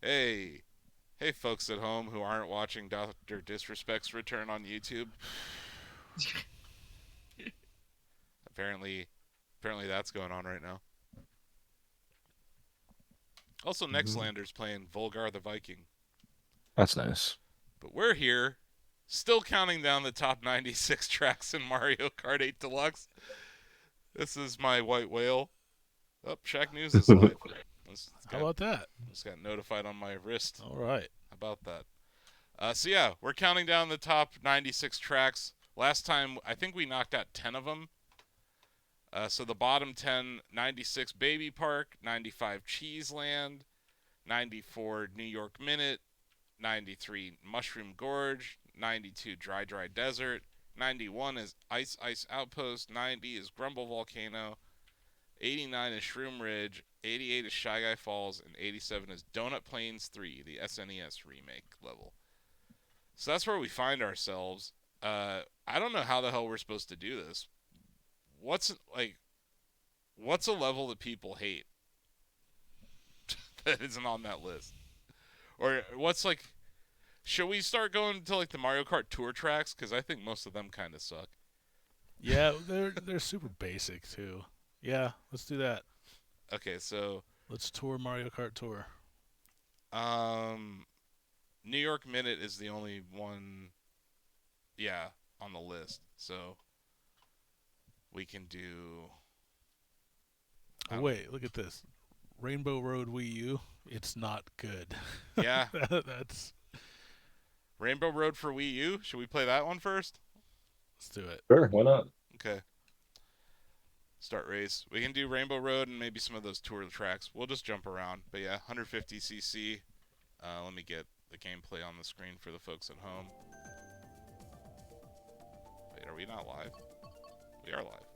Hey, hey, folks at home who aren't watching Doctor Disrespect's return on YouTube. Apparently, apparently that's going on right now. Also, Nextlander's playing Volgar the Viking. That's nice. But we're here, still counting down the top 96 tracks in Mario Kart 8 Deluxe. This is my white whale. Oh, Shacknews is live. How about that? Just got notified on my wrist. All right. How about that? So yeah, we're counting down the top 96 tracks. Last time, I think we knocked out 10 of them. So the bottom 10, 96 Baby Park, 95 Cheeseland, 94 New York Minute, 93 Mushroom Gorge, 92 Dry Dry Desert, 91 is Ice Ice Outpost, 90 is Grumble Volcano, 89 is Shroom Ridge, 88 is Shy Guy Falls, and 87 is Donut Plains 3, the SNES remake level. So that's where we find ourselves. I don't know how the hell we're supposed to do this. What's what's a level that people hate that isn't on that list? Or what's should we start going to the Mario Kart Tour tracks? Because I think most of them kind of suck. Yeah, they're super basic too. Yeah, let's do that. Okay, so Let's tour Mario Kart Tour. um, New York Minute is the only one, yeah, on the list. So we can do. Oh, wait, look at this. Rainbow Road Wii U. It's not good. Yeah, That's. Rainbow Road for Wii U. Should we play that one first? Let's do it. Sure, why not? Okay. Start race. We can do Rainbow Road and maybe some of those tour tracks. We'll just jump around. But yeah, 150cc. Let me get the gameplay on the screen for the folks at home. Wait, are we not live? We are live.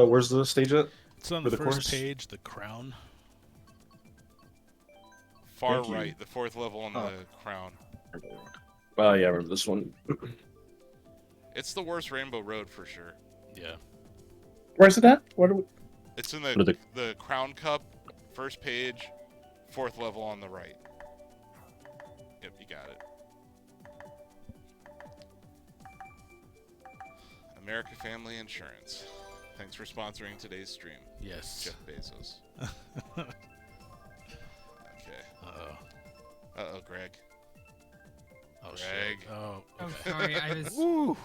Where's the stage at? It's on For the the first course? page, the crown. Far Thank you. right, the fourth level on Oh. the crown. Oh yeah, I remember this one. It's the worst Rainbow Road for sure. Yeah. Where's it at? What are we... It's in What are the Crown Cup, first page, fourth level on the right. Yep, you got it. America Family Insurance. Thanks for sponsoring today's stream, Yes. Jeff Bezos. Okay. Uh-oh. Uh-oh, Greg. Oh, Greg. shit. Oh, Oh, okay. sorry, I was Woo!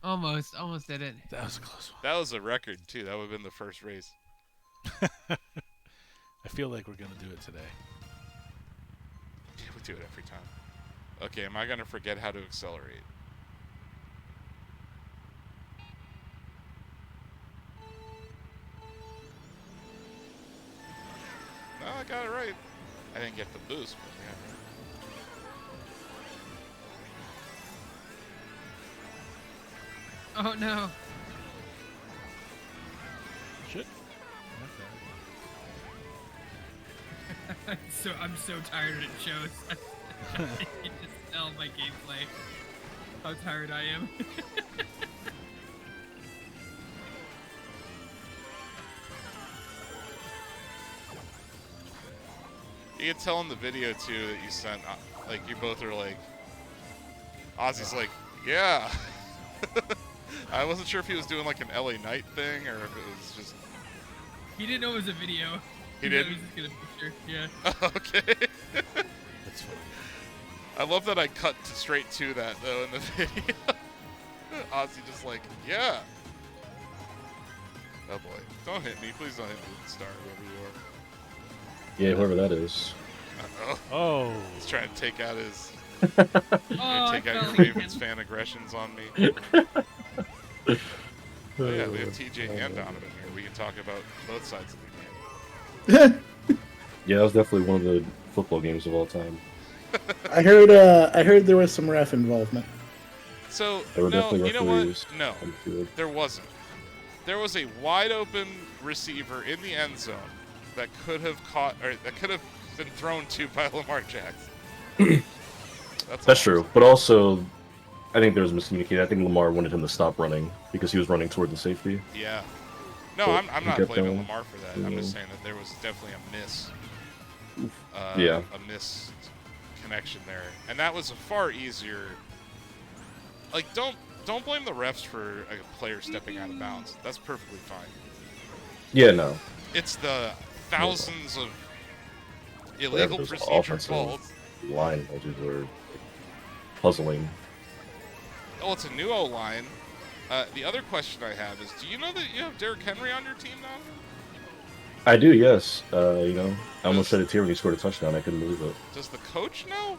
almost did it. That was a close one. That was a record, too. That would have been the first race. I feel like we're going to do it today. Yeah, we do it every time. Okay, am I going to forget how to accelerate? No, I got it right. I didn't get the boost, but yeah. Oh no. Shit. I'm so tired it shows. You just tell my gameplay how tired I am. You can tell in the video, too, that you sent, you both are like, Ozzy's like, yeah. I wasn't sure if he was doing like an LA Knight thing or if it was just. He didn't know it was a video. He thought didn't? He was just gonna picture. Yeah. Okay. That's funny. I love that I cut straight to that, though, in the video. Ozzy just like, yeah. Oh boy. Don't hit me. Please don't hit me with the star, whoever you are. Yeah, whoever that is. Uh-oh. Oh. He's trying to take out his. Oh, I Take out felt your like Ravens fan aggressions on me. Oh, yeah, we have TJ and Donovan here. We can talk about both sides of the game. Yeah, that was definitely one of the football games of all time. I heard there was some ref involvement. So, There were no, definitely you know what? referees No, on the field. there wasn't. There was a wide open receiver in the end zone that could have caught, or that could have been thrown to by Lamar Jackson. That's true, but also, I think there was miscommunication. I think Lamar wanted him to stop running because he was running toward the safety. Yeah. No, but I'm he not kept blaming going. Lamar for that. I'm just saying that there was definitely a miss. Yeah. A missed connection there, and that was a far easier. Like, don't blame the refs for a player stepping out of bounds. That's perfectly fine. Yeah, no. It's the thousands of Whatever illegal those procedure offensive calls. line edges were puzzling. Oh, it's a new O-line. The other question I have is, do you know that you have Derrick Henry on your team now? I do, yes. I almost Does- shed a tear when he scored a touchdown. I couldn't believe it. Does the coach know?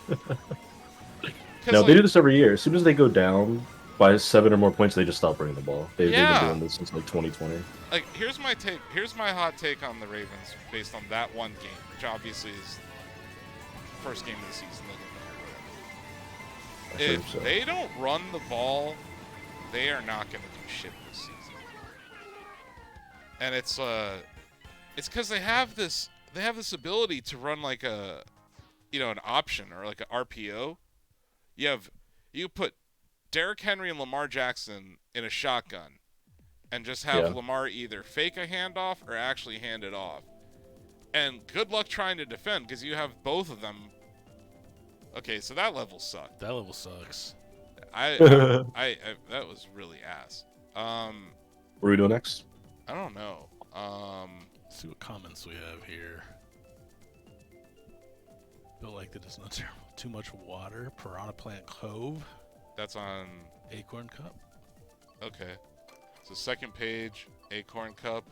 'Cause, No, they like, do this every year. As soon as they go down by 7 or more points, they just stop running the ball. They've been Yeah. doing this since like 2020. Like, here's my take. Here's my hot take on the Ravens based on that one game, which obviously is first game of the season. I If hope so. they don't run the ball, they are not going to do shit this season. And it's because they have this ability to run like an option or like an RPO. You put Derrick Henry and Lamar Jackson in a shotgun, and just have Yeah. Lamar either fake a handoff or actually hand it off. And good luck trying to defend because you have both of them. Okay, so that level sucked. That level sucks. I that was really ass. What are we doing next? I don't know. Let's see what comments we have here. Feel like that is not too much water. Piranha Plant Cove. That's on. Acorn Cup. Okay. So second page, Acorn Cup,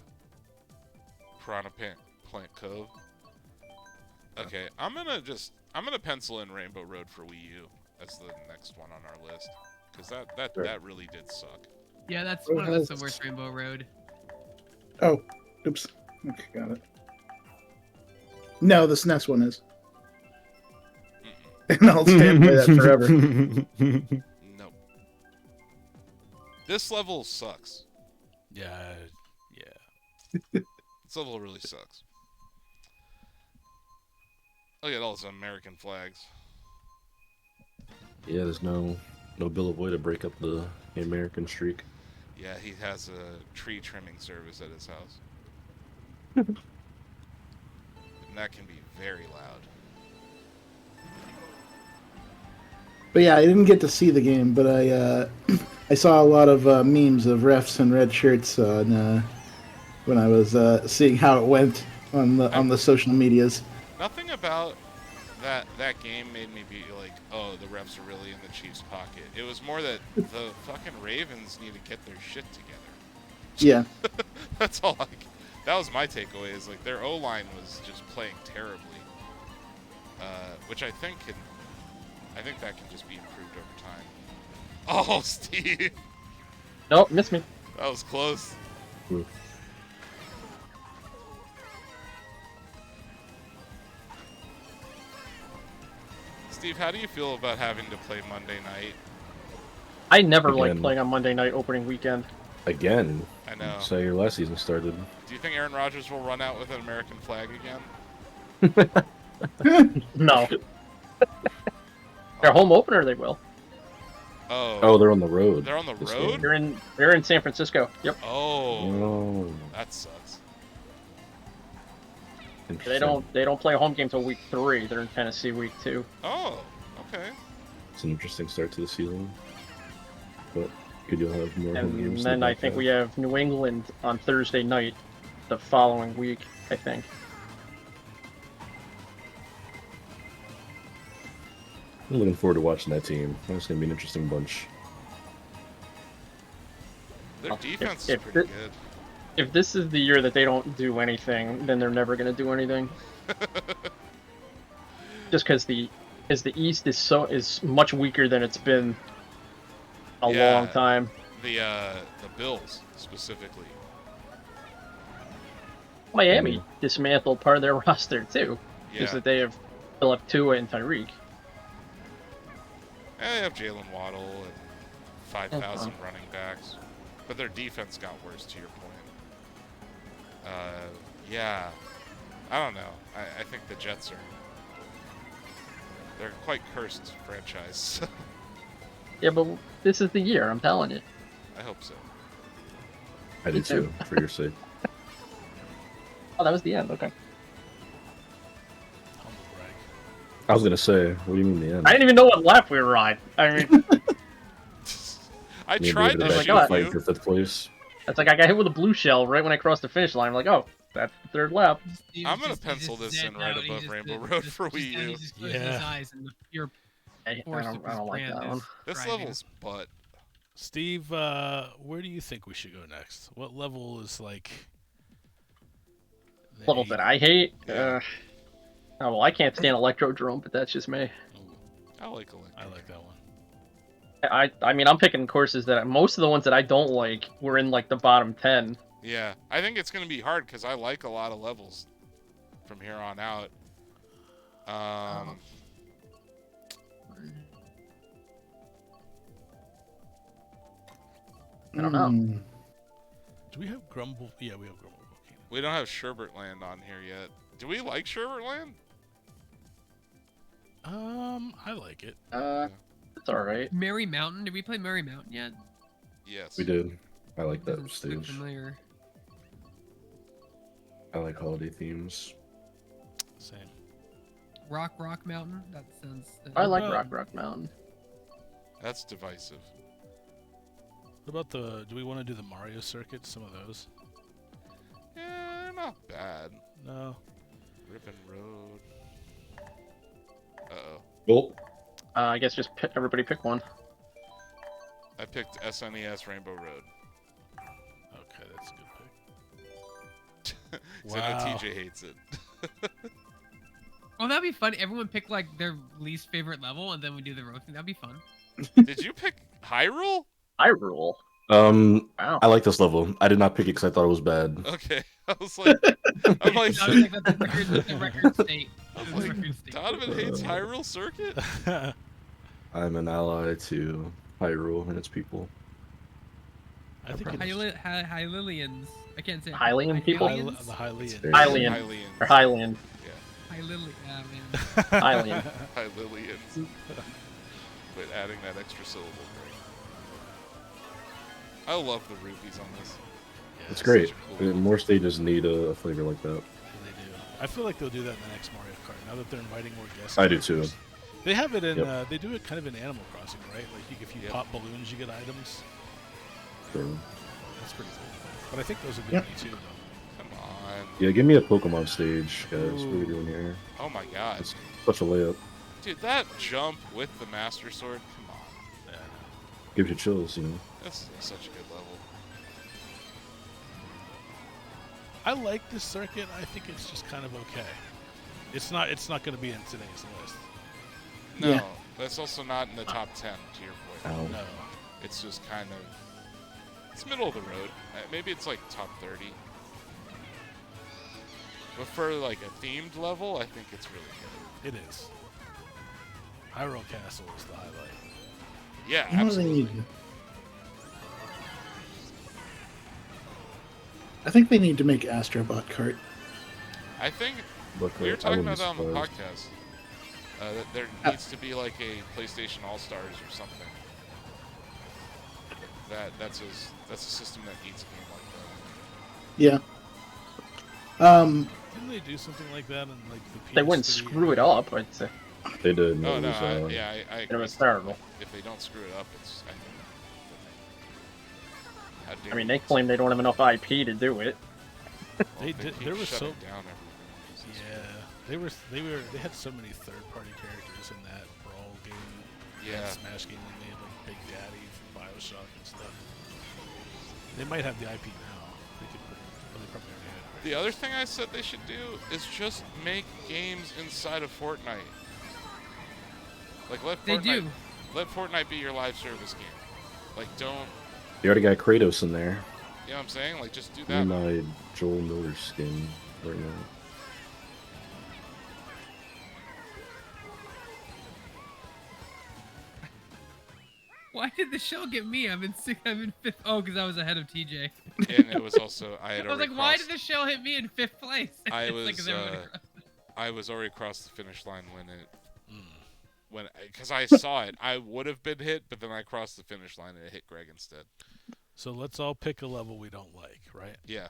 Piranha Plant Cove. Okay, I'm gonna pencil in Rainbow Road for Wii U as the next one on our list because that really did suck. Yeah, that's What one of the has- worst Rainbow Road. Oh, oops. Okay, got it. No, this next one is. And I'll stand by that forever. Nope. This level sucks. Yeah. This level really sucks. Look at all those American flags. Yeah, there's no Bill of Boy to break up the American streak. Yeah, he has a tree trimming service at his house. And that can be very loud. But yeah, I didn't get to see the game, but I saw a lot of memes of refs in red shirts on, when I was seeing how it went on the social medias. Nothing about that game made me be like, oh, the refs are really in the Chiefs' pocket. It was more that the fucking Ravens need to get their shit together. Yeah. That's all. That was my takeaway. Is like their O-line was just playing terribly, which I think that can just be improved over time. Oh, Steve, Nope, missed me. that was close. Steve, how do you feel about having to play Monday night? I never liked Again. playing on Monday night opening weekend. Again. I know. So your last season started. Do you think Aaron Rodgers will run out with an American flag again? No. Their home opener, they will. Oh, they're on the road. They're on the this road? game. They're in San Francisco. Yep. Oh, Oh, that sucks. They don't play a home game till week 3. They're in Tennessee week 2. Oh, okay. It's an interesting start to the season. But good, you'll have more home And games. then than I back think half. we have New England on Thursday night the following week, I think. I'm looking forward to watching that team. That's going to be an interesting bunch. Their Well, defense is if pretty thi- good. If this is the year that they don't do anything, then they're never going to do anything. Just because the East is much weaker than it's been a Yeah. long time. The Bills specifically. Miami dismantled part of their roster too, because Yeah. that they have Philip Tua and Tyreek. And they have Jalen Waddle and 5,000 running backs, but their defense got worse. To your point. Yeah. I don't know. I think the Jets they're quite cursed franchise. Yeah, but this is the year. I'm telling you. I hope so. I do too, for your sake. Oh, that was the end. Okay. Humble brag. I was gonna say, what do you mean the end? I didn't even know what lap we were on. I mean, I Me and tried David to are like, shoot oh, fighting you. for 5th place. it's like I got hit with a blue shell right when I crossed the finish line. I'm like, oh, that's the third lap. I'm gonna pencil this in right above Rainbow Road for Wii U. He's just closing his Yeah. eyes and the pure I force of don't, I his don't like brand that is one. This driving. level's butt. Steve, where do you think we should go next? What level is like the Level that I hate. Yeah. Oh well, I can't stand Electrodrome, but that's just me. I like Electro. I like that one. I mean, I'm picking courses that most of the ones that I don't like were in like the bottom 10. Yeah, I think it's gonna be hard because I like a lot of levels from here on out. I don't know. Do we have Grumble? Yeah, we have Grumble Volcano. We don't have Sherbert Land on here yet. Do we like Sherbert Land? I like it. It's all right. Merry Mountain. Did we play Merry Mountain yet? Yes. We did. I like that Doesn't look stage. familiar. I like holiday themes. Same. Rock Mountain. That sounds. I like Well- Rock Mountain. That's divisive. What about the? Do we want to do the Mario circuit? Some of those? Yeah, not bad. No. Ribbon Road. Uh-oh. Well, I guess just everybody pick one. I picked SNES Rainbow Road. Okay, that's a good pick. 'Cause I know TJ hates it. Oh, that'd be fun. Everyone pick like their least favorite level, and then we do the roasting. That'd be fun. Did you pick Hyrule? Hyrule. Wow. I like this level. I did not pick it because I thought it was bad. Okay. I was like, I'm like, I was like, that's the record state. I was That's the like, record state. Donovan hates Hyrule Circuit? I'm an ally to Hyrule and its people. I think it's Hylians. I can't say it. Hylian people? Hylians? the Hylian. Hylian. Hylians. Or Hylian. Hylili. Man. Hylian. Hylians. But adding that extra syllable. I love the rupees on this. Yeah, It's great. such a cool- More stages need a flavor like that. They do. I feel like they'll do that in the next Mario Kart. Now that they're inviting more guests. I do too. They have it in. Yep. They do it kind of in Animal Crossing, right? Like if you Yep. pop balloons, you get items. So, That's pretty cool. But I think those would be Yep. me too, though. Come on. yeah, give me a Pokemon stage, guys. What are we Ooh. doing here? Oh my god. It's such a layup. Dude, that jump with the Master Sword, come on. Yeah. Gives you chills, you know. That's such a good level. I like this circuit. I think it's just kind of okay. It's not. It's not going to be in today's list. No, Yeah. that's also not in the top 10, to your point. Ow. No. It's just kind of... It's middle of the road. Maybe it's like top 30. But for like a themed level, I think it's really good. It is. Hyrule Castle is the highlight. Yeah, You know what they absolutely. need? I think they need to make Astrobot Kart. I think But, we were I talking wouldn't about be that on the surprised. podcast. That there needs to be like a PlayStation All Stars or something. That's a system that needs a game like that. Yeah. Didn't they do something like that in like the PS3? They wouldn't screw it up. I'd say. They did. Oh it no, was, I It agree. was terrible. If they don't screw it up, it's. I think. How dare I mean, you. they claim they don't have enough IP to do it. Well, They did- keep there was shutting so- down everything. Yeah, they had so many third-party characters in that Brawl game, Yeah. that Smash game they made, like Big Daddy from BioShock and stuff. They might have the IP now. They could put, well, they probably already had it. The other thing I said they should do is just make games inside of Fortnite. Like They do. let Fortnite be your live service game. Like don't, They already got Kratos in there. you know what I'm saying? Like just do Give me that. my Joel Miller skin right now. Why did the shell get me? I'm in fifth. Oh, because I was ahead of TJ. And it was also I had I was already like, why crossed, did the shell hit me in fifth place? I It's was, like, 'cause everybody crossed. I was already across the finish line Mm. because I saw it. I would have been hit, but then I crossed the finish line and it hit Greg instead. So let's all pick a level we don't like, right? Yeah,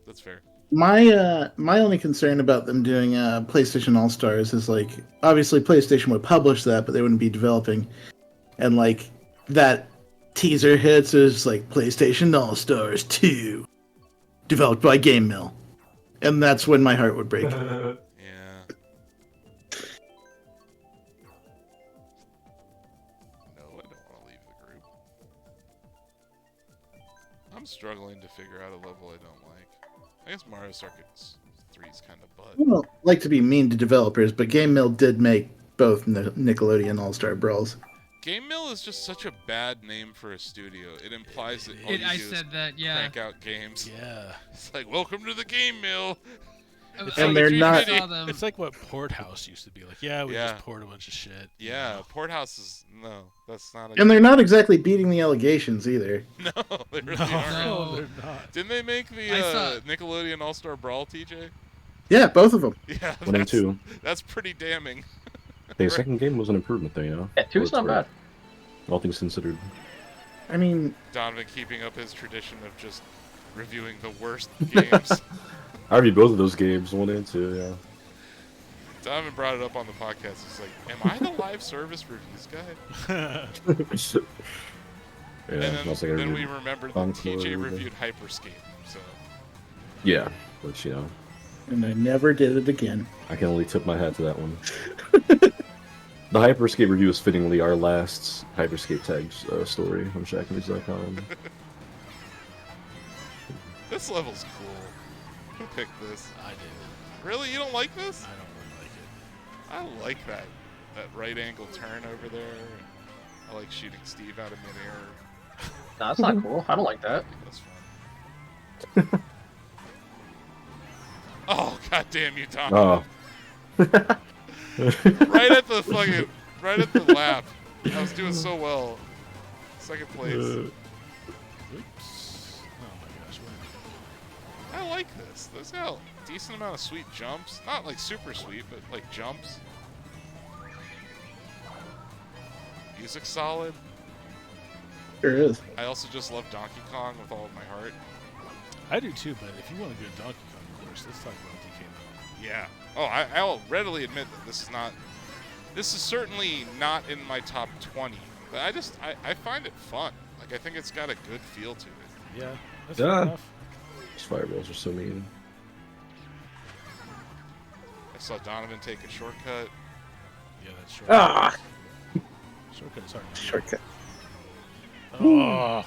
that's fair. My only concern about them doing PlayStation All Stars is like obviously PlayStation would publish that, but they wouldn't be developing. And like that teaser hits is like PlayStation All Stars 2, developed by Game Mill, and that's when my heart would break. Yeah. No, I don't want to leave the group. I'm struggling to figure out a level I don't like. I guess Mario Circuit 3 is kind of butt. I don't like to be mean to developers, but Game Mill did make both Nickelodeon All Star Brawls. Game Mill is just such a bad name for a studio. It implies that all It- you I do is said that, yeah. crank out games. Yeah. It's like, welcome to the Game Mill. And they're not- saw them. It's like what Porthouse used to be like. Yeah, we Yeah. just poured a bunch of shit. you Yeah, know? Porthouse is no, that's not a. And they're not exactly beating the allegations either. No, they really No, aren't. No. they're not. Didn't they make the I saw- Nickelodeon All Star Brawl, TJ? Yeah, both of them. Yeah, 1 and 2. That's pretty damning. The second game was an improvement, though, you know? Yeah, 2's not bad. All things considered. I mean, Donovan keeping up his tradition of just reviewing the worst games. I reviewed both of those games, 1 and 2, yeah. Donovan brought it up on the podcast. He's like, "Am I the live service reviews guy?" Yeah, And I was like, I then we reviewed remembered that Encore, TJ yeah. reviewed Hyperscape. So Yeah, which, you know, and I never did it again. I can only tip my hat to that one. The Hyperscape review is fittingly our last Hyperscape tags story on Shacknews.com. this level's cool. Who picked this? I did. Really, you don't like this? I don't really like it. I like that right angle turn over there. I like shooting Steve out of midair. Nah, that's not cool. I don't like that. That's fun. Oh, goddamn you, Tom! Oh. Right at the fucking, right at the lap. I was doing so well. Second place. Oops. Oh my gosh. What? I like this. There's got a decent amount of sweet jumps. Not like super sweet, but like jumps. Music's solid. Sure is. I also just love Donkey Kong with all of my heart. I do too, but if you want a good Donkey Kong course, let's talk about DK. Yeah. Oh, I'll readily admit that this is not. This is certainly not in my top 20. But I find it fun. Like, I think it's got a good feel to it. Yeah, that's Yeah. fair enough. Those fireballs are so mean. I saw Donovan take a shortcut. Yeah, that's short. Ah, Shortcut is hard. to do. shortcut. Oh,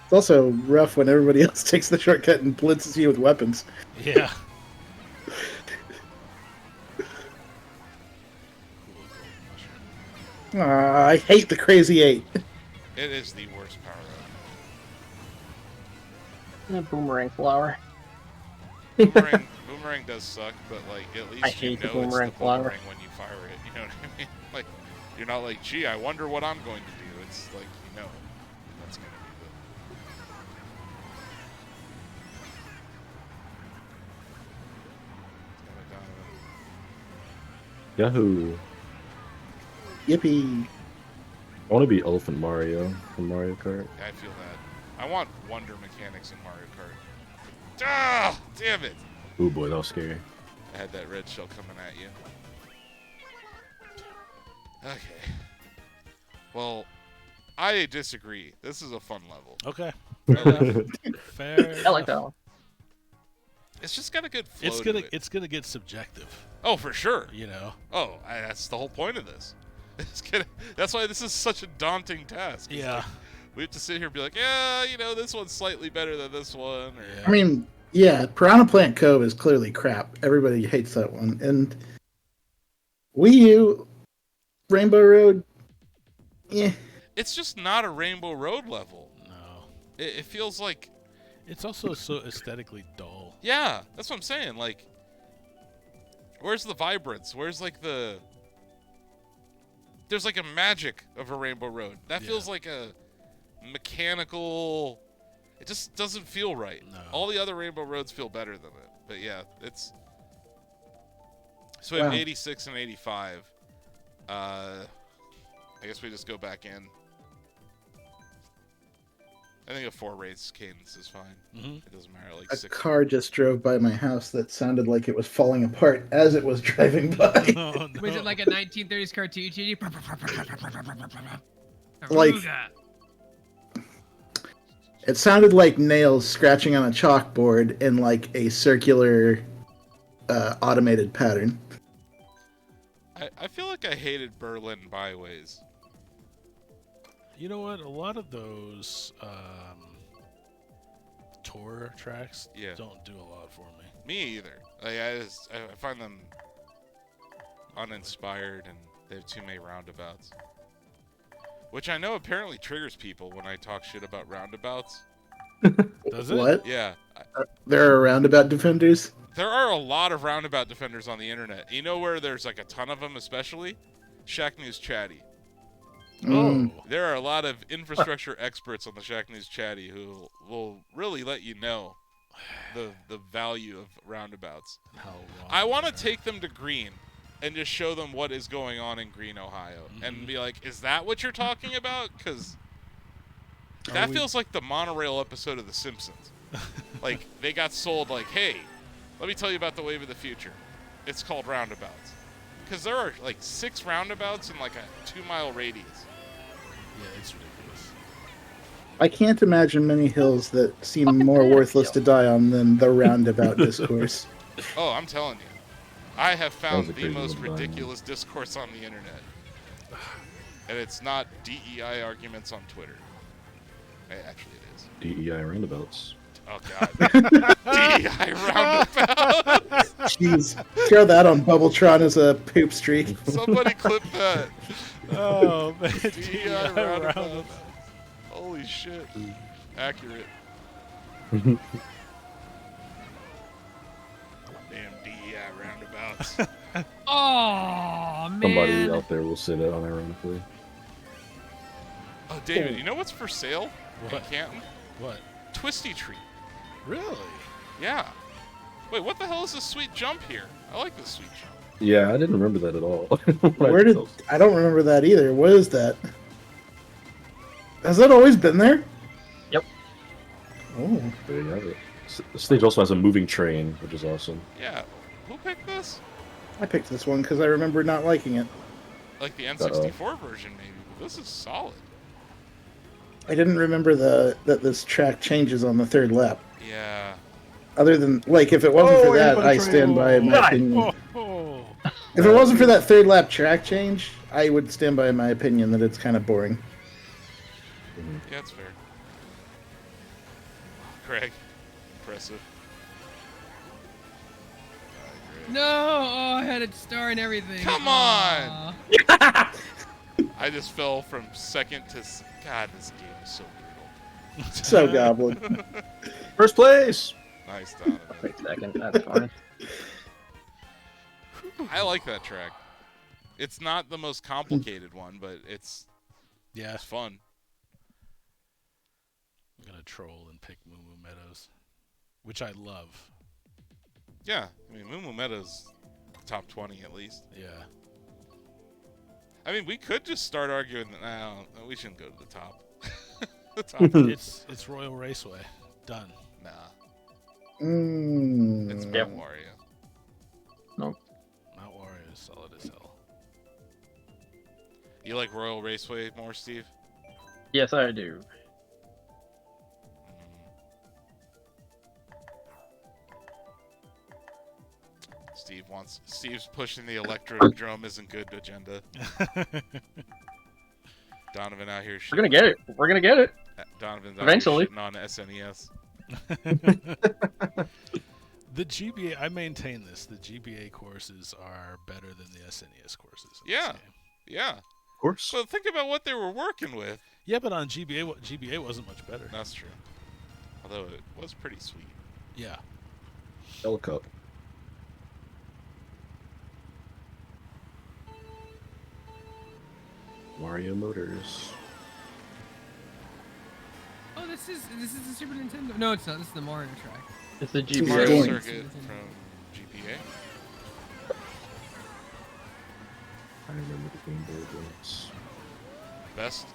It's also rough when everybody else takes the shortcut and blitzes you with weapons. yeah. I hate the Crazy 8. It is the worst power Boomerang flower. up. Boomerang does suck, but like at least I you hate the know boomerang it's the flower. boomerang when you fire it. You know what I mean? Like you're not like, gee, I wonder what I'm going to do. It's like you know that's going to be the. Yahoo! Yippee. I want to be Elephant Mario from Mario Kart. I feel that. I want wonder mechanics in Mario Kart. Ah, damn it! Oh boy, that was scary. I had that red shell coming at you. Okay. Well, I disagree. This is a fun level. Okay. Fair Fair. I like that one. It's just got a good flow It's to gonna it. it's gonna get subjective, Oh, for sure. you know. Oh, that's the whole point of this. That's why this is such a daunting task. It's Yeah. like, we have to sit here and be like, yeah, you know, this one's slightly better than this one. Or, Yeah. I mean, yeah, Piranha Plant Cove is clearly crap. Everybody hates that one. And Wii U, Rainbow Road, yeah. It's just not a Rainbow Road level. No. It feels like, It's also so aesthetically dull. yeah, that's what I'm saying. Like, where's the vibrance? Where's like the... There's like a magic of a Rainbow Road. That Yeah. feels like a mechanical... It just doesn't feel right. No. All the other Rainbow Roads feel better than it. But yeah, it's... So we have Wow. 86 and 85. I guess we just go back in. I think a 4-race cadence is fine. Mhm. It doesn't matter, like A 6. car just drove by my house that sounded like it was falling apart as it was driving by. Oh, no. Was it like a 1930s cartoon? Like- Aruga. It sounded like nails scratching on a chalkboard in like a circular automated pattern. I feel like I hated Berlin byways. You know what? A lot of those tour tracks Yeah. don't do a lot for me. Me either. Like, I find them uninspired, and they have too many roundabouts. Which I know apparently triggers people when I talk shit about roundabouts. Does it? What? Yeah. There are roundabout defenders? There are a lot of roundabout defenders on the internet. You know where there's like a ton of them, especially? Shacknews Chatty. Mm. Oh. There are a lot of infrastructure experts on the Shacknews Chatty who will really let you know the value of roundabouts. How long I want to they are. take them to Green and just show them what is going on in Green, Ohio, and be like, "Is that what you're talking about?" Because that feels like the monorail episode of The Simpsons. Like they got sold. Like, hey, let me tell you about the wave of the future. It's called roundabouts. Because there are like 6 roundabouts in like a 2-mile radius. Yeah, it's ridiculous. I can't imagine many hills that seem more worthless to die on than the roundabout discourse. Oh, I'm telling you. I have found a the crazy most one, Brian. ridiculous discourse on the internet. And it's not DEI arguments on Twitter. Actually, it is. DEI roundabouts. Oh, God. DEI roundabout. Jeez, throw that on Bubbletron as a poop streak. Somebody clip that. Oh, man. DEI roundabout. Holy shit. Accurate. Damn DEI roundabouts. Oh man. Somebody out there will say that unironically. Oh, David, you know what's for sale in What? Canton? What? Twisty Treat. Really? Yeah. Wait, what the hell is this sweet jump here? I like this sweet jump. Yeah, I didn't remember that at all. Where did I don't remember that either. What is that? Has that always been there? Yep. Oh, There you have it. The stage also has a moving train, which is awesome. Yeah. Who picked this? I picked this one because I remember not liking it. Like the N64 version, maybe. But this is solid. I didn't remember that this track changes on the third lap. Yeah. Other than like, if it wasn't for that, I stand by my God. opinion. Oh. If it wasn't for that third lap track change, I would stand by my opinion that it's kind of boring. Yeah, it's fair. Greg. Impressive. No, oh, I had it star and everything. Come Aw. on! I just fell from second to... God, this game is so brutal. So Goblin. First place! Nice, Donovan. Wait a second, that's fine. I like that track. It's not the most complicated one, but it's Yeah. fun. I'm going to troll and pick Moo Moo Meadows, which I love. Yeah, I mean, Moo Moo Meadows top 20 at least. Yeah. I mean, we could just start arguing that no, we shouldn't go to the top. the top. It's Royal Raceway. Done. Nah, Mm. it's Yep. Mount Wario. Nope. Mount Wario is solid as hell. You like Royal Raceway more, Steve? Yes, I do. Steve's pushing the Electrodrome isn't good agenda. Donovan out here. We're gonna get it. We're gonna get it. Donovan's Eventually. out here shitting on SNES. The GBA, I maintain this. The GBA courses are better than the SNES courses. in this Yeah. game. Yeah. Of course. Well, think about what they were working with. Yeah, but on GBA wasn't much better. That's true. Although it was pretty sweet. Yeah. L Cup. Mario Motors. Oh, this is the Super Nintendo. No, it's not. This is the Mario track. It's the Mario GBA. Games. Circuit from GPA. I remember the Game Boy games. best.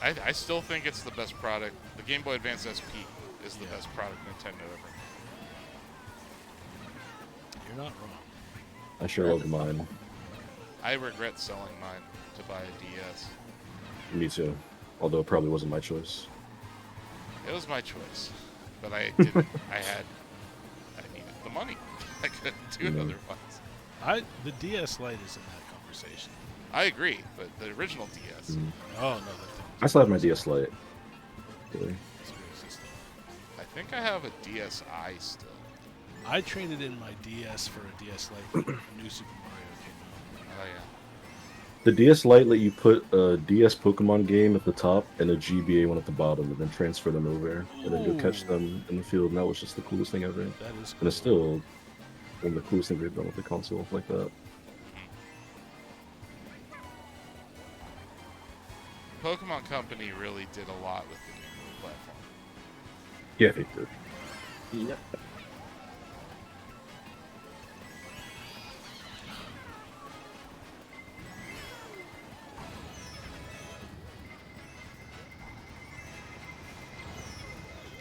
I still think it's the best product. The Game Boy Advance SP is the Yeah. best product Nintendo ever. You're not wrong. I sure love mine. I regret selling mine to buy a DS. Me too. Although it probably wasn't my choice. It was my choice, but I didn't. I needed the money. I couldn't do Mhm. otherwise. The DS Lite is in that conversation. I agree, but the original DS. Mm. Oh no, that thing I still have my DS Lite. Really. is irresistible. I think I have a DSi still. I traded in my DS for a DS Lite when New Super Mario came Oh yeah. The DS Lite let you put a DS Pokemon game at the top and a GBA one at the bottom, and then transfer them over, and then go catch Ooh. them in the field. And that was just the coolest thing ever. out. That is cool. And it's still one of the coolest things they've done with the console like that. Pokemon Company really did a lot with the Game Boy platform. Yeah, they did. Yep.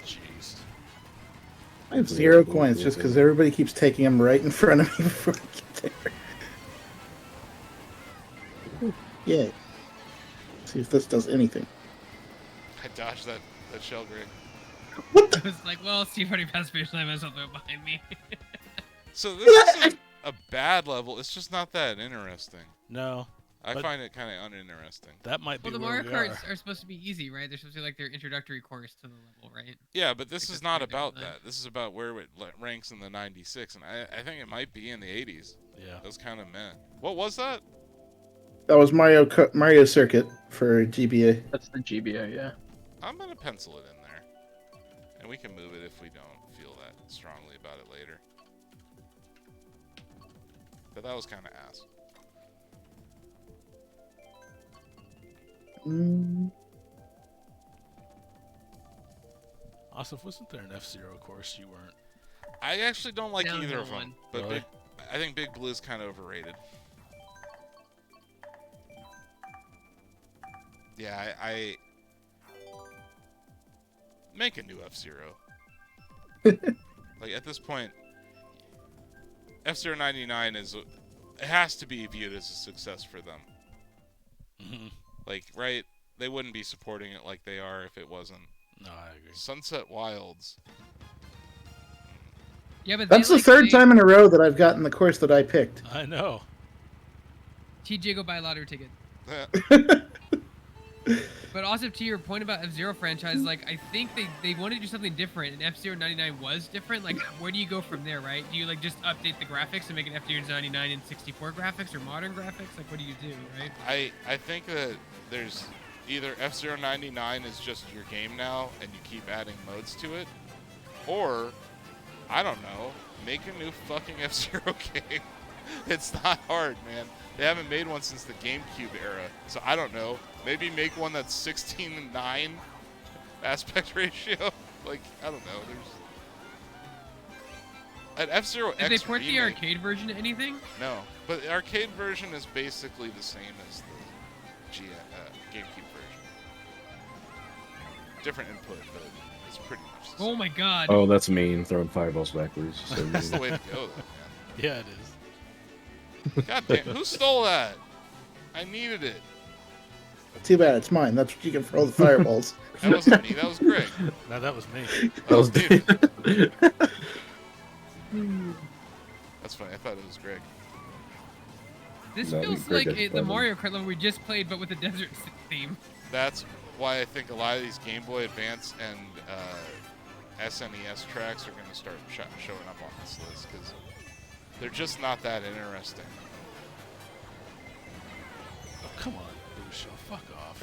Jeez. I have 0 coins just because everybody keeps taking them right in front of me before I get there. Yeah. See if this does anything. I dodged that shell, Greg. I was like, well, Steve already passed finish line. I myself behind me. So this isn't a bad level. It's just not that interesting. No, I But- find it kind of uninteresting. that might be Well, the where Mario we Karts are supposed to be easy, right? They're supposed to be like their introductory course to the level, right? Yeah, but this Like is that's not pretty about different, that. This is about where it ranks in the 96, and I think it might be in the 80s. Yeah. It was kind of meh. What was that? That was Mario Circuit for GBA. That's the GBA, yeah. I'm gonna pencil it in there, and we can move it if we don't feel that strongly about it later. But that was kind of ass. Mm, Asif, wasn't there an F-Zero course you weren't? I actually don't like Downhill either of them, one. but Really? I think Big Blue is kind of overrated. Yeah, I make a new F-Zero. Like at this point, F-Zero 99 it has to be viewed as a success for them. Mm-hmm. Like, right? They wouldn't be supporting it like they are if it wasn't. No, I agree. Sunset Wilds. Yeah, but that's the third time in a row that I've gotten the course that I picked. I know. TJ go buy a lottery ticket. But also to your point about F-Zero franchise, like I think they want to do something different, and F-Zero 99 was different. Like, where do you go from there, right? Do you like just update the graphics and make an F-Zero 99 in 64 graphics or modern graphics? Like, what do you do, right? I think that there's either F-Zero 99 is just your game now and you keep adding modes to it, or I don't know, make a new fucking F-Zero game. It's not hard, man. They haven't made one since the GameCube era, so I don't know. Maybe make one that's 16:9 aspect ratio. Like, I don't know. There's an F-Zero X Did they port the remake. arcade version to anything? No, but the arcade version is basically the same as the GameCube version. Different input, but it's pretty much the Oh same. my god. Oh, that's mean. Throwing fireballs backwards. So That's the mean. way to go, though, Yeah, it is. man. God damn, who stole that? I needed it. Too bad it's mine. That's what you can throw the fireballs. That wasn't me. That was Greg. No, that was me. That was David. That's funny. I thought it was Greg. This No, feels Greg like got the five. Mario Kart level we just played, but with a desert theme. That's why I think a lot of these Game Boy Advance and SNES tracks are going to start showing up on this list because they're just not that interesting. Oh, come on, Blue Show. Fuck off.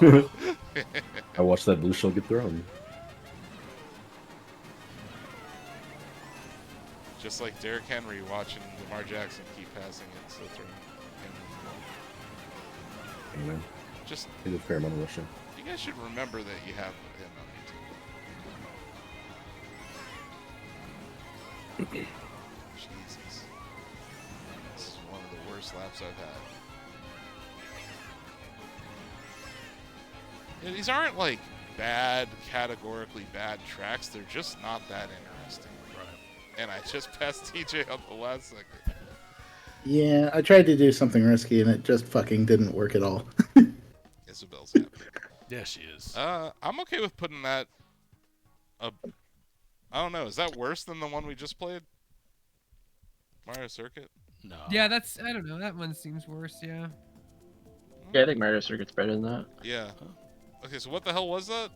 Oh, I watched that blue shell get thrown. Just like Derrick Henry watching Lamar Jackson keep passing it, so throw him. Anyway, Just, he did a fair amount of rushing. you guys should remember that you have him on YouTube. Jesus. This is one of the worst laps I've had. Yeah, these aren't like categorically bad tracks. They're just not that interesting. Right. And I just passed TJ on the last second. Yeah, I tried to do something risky and it just fucking didn't work at all. Isabel's happy. Yeah, she is. I'm okay with putting that up. I don't know. Is that worse than the one we just played? Mario Circuit? No. Yeah, I don't know. That one seems worse. Yeah. Yeah, I think Mario Circuit's better than that. Yeah. Okay, so what the hell was that?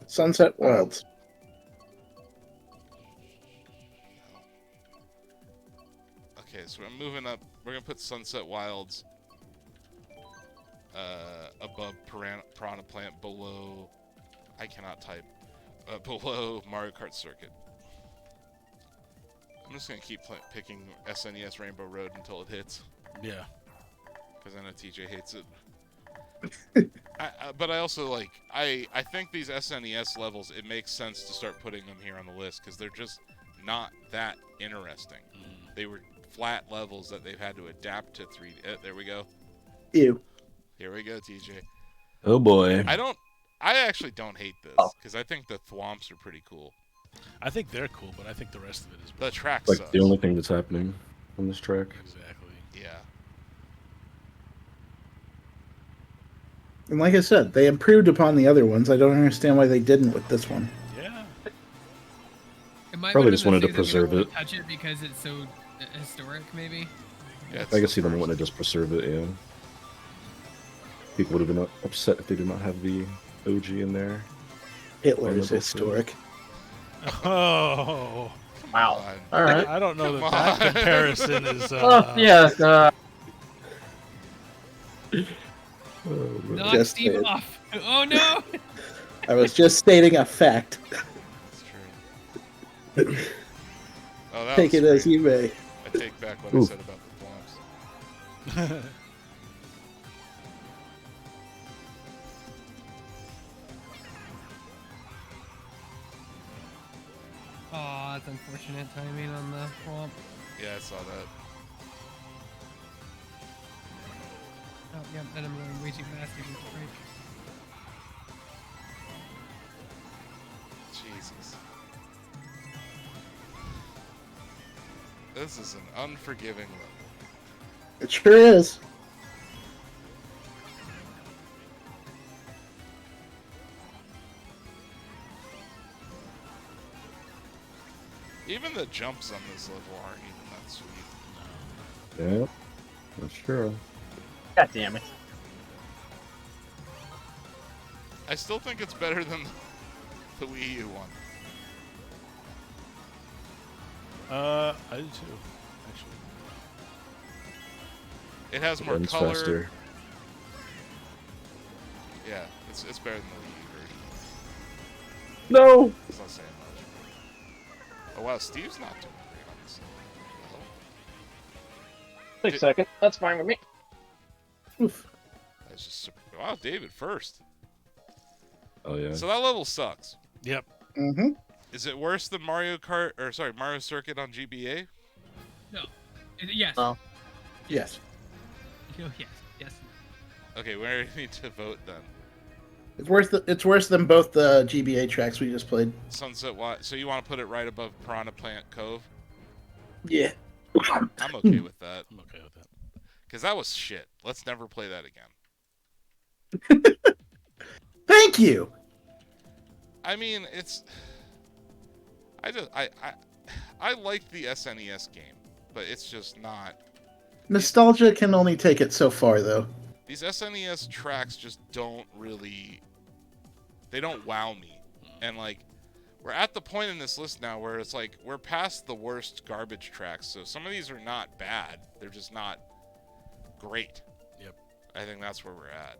Sunset Wilds. Okay, so I'm moving up. We're gonna put Sunset Wilds above Piranha Plant, below. I cannot type. Below Mario Kart Circuit. I'm just gonna keep picking SNES Rainbow Road until it hits, Yeah. because I know TJ hates it. But I also like. I think these SNES levels. It makes sense to start putting them here on the list because they're just not that interesting. They were flat levels that they've had to adapt to 3D. There we go. Ew. Here we go, TJ. Oh boy. I actually don't hate this because I think the thwomps are pretty cool. I think they're cool, but I think the rest of it is The track Like sucks. the only thing that's happening on this track. Exactly. Yeah. And like I said, they improved upon the other ones. I don't understand why they didn't with this one. Yeah. It might Probably be just one of wanted those to things that we don't preserve wanna touch it because it's so historic, maybe. Yeah, I can see them wanting to just preserve it, yeah. People would have been upset if they did not have the OG in there. Hitler is Wonderful. historic. Oh. Wow. God. All right. I don't know Come that on. comparison is. Oh, yeah. Oh, really? Knock Just Steve saying. off. Oh no! I was just stating a fact. That's true. Oh, that Take was it as great. you may. I take back what I Oof. said about the thwomps. Oh, that's unfortunate timing on the swamp. Yeah, I saw that. Oh, yeah, then I'm going way too fast even to break. Jesus. This is an unforgiving level. It sure is. Even the jumps on this level aren't even that sweet. Yeah, that's true. God damn it. I still think it's better than the Wii U one. I do too, actually. It has more Runs color. faster. Yeah, it's better than the Wii U version. No! It's not saying much. Oh wow, Steve's not doing great on this level. Wait a second. That's fine with me. Oof. That's just super. Wow, David first. Oh yeah. So that level sucks. Yep. Mm-hmm. Is it worse than Mario Kart or sorry, Mario Circuit on GBA? No. Yes. Oh. Yes. Yes. Yes. Okay, we already need to vote then. It's worse than both the GBA tracks we just played. Sunset Wild. So you want to put it right above Piranha Plant Cove? Yeah. I'm okay with that. I'm okay with that. Because that was shit. Let's never play that again. Thank you. I mean, it's. I liked the SNES game, but it's just not. Nostalgia can only take it so far, though. These SNES tracks just don't really. They don't wow me. And, like, we're at the point in this list now where it's like, we're past the worst garbage tracks. So some of these are not bad. They're just not great. Yep. I think that's where we're at.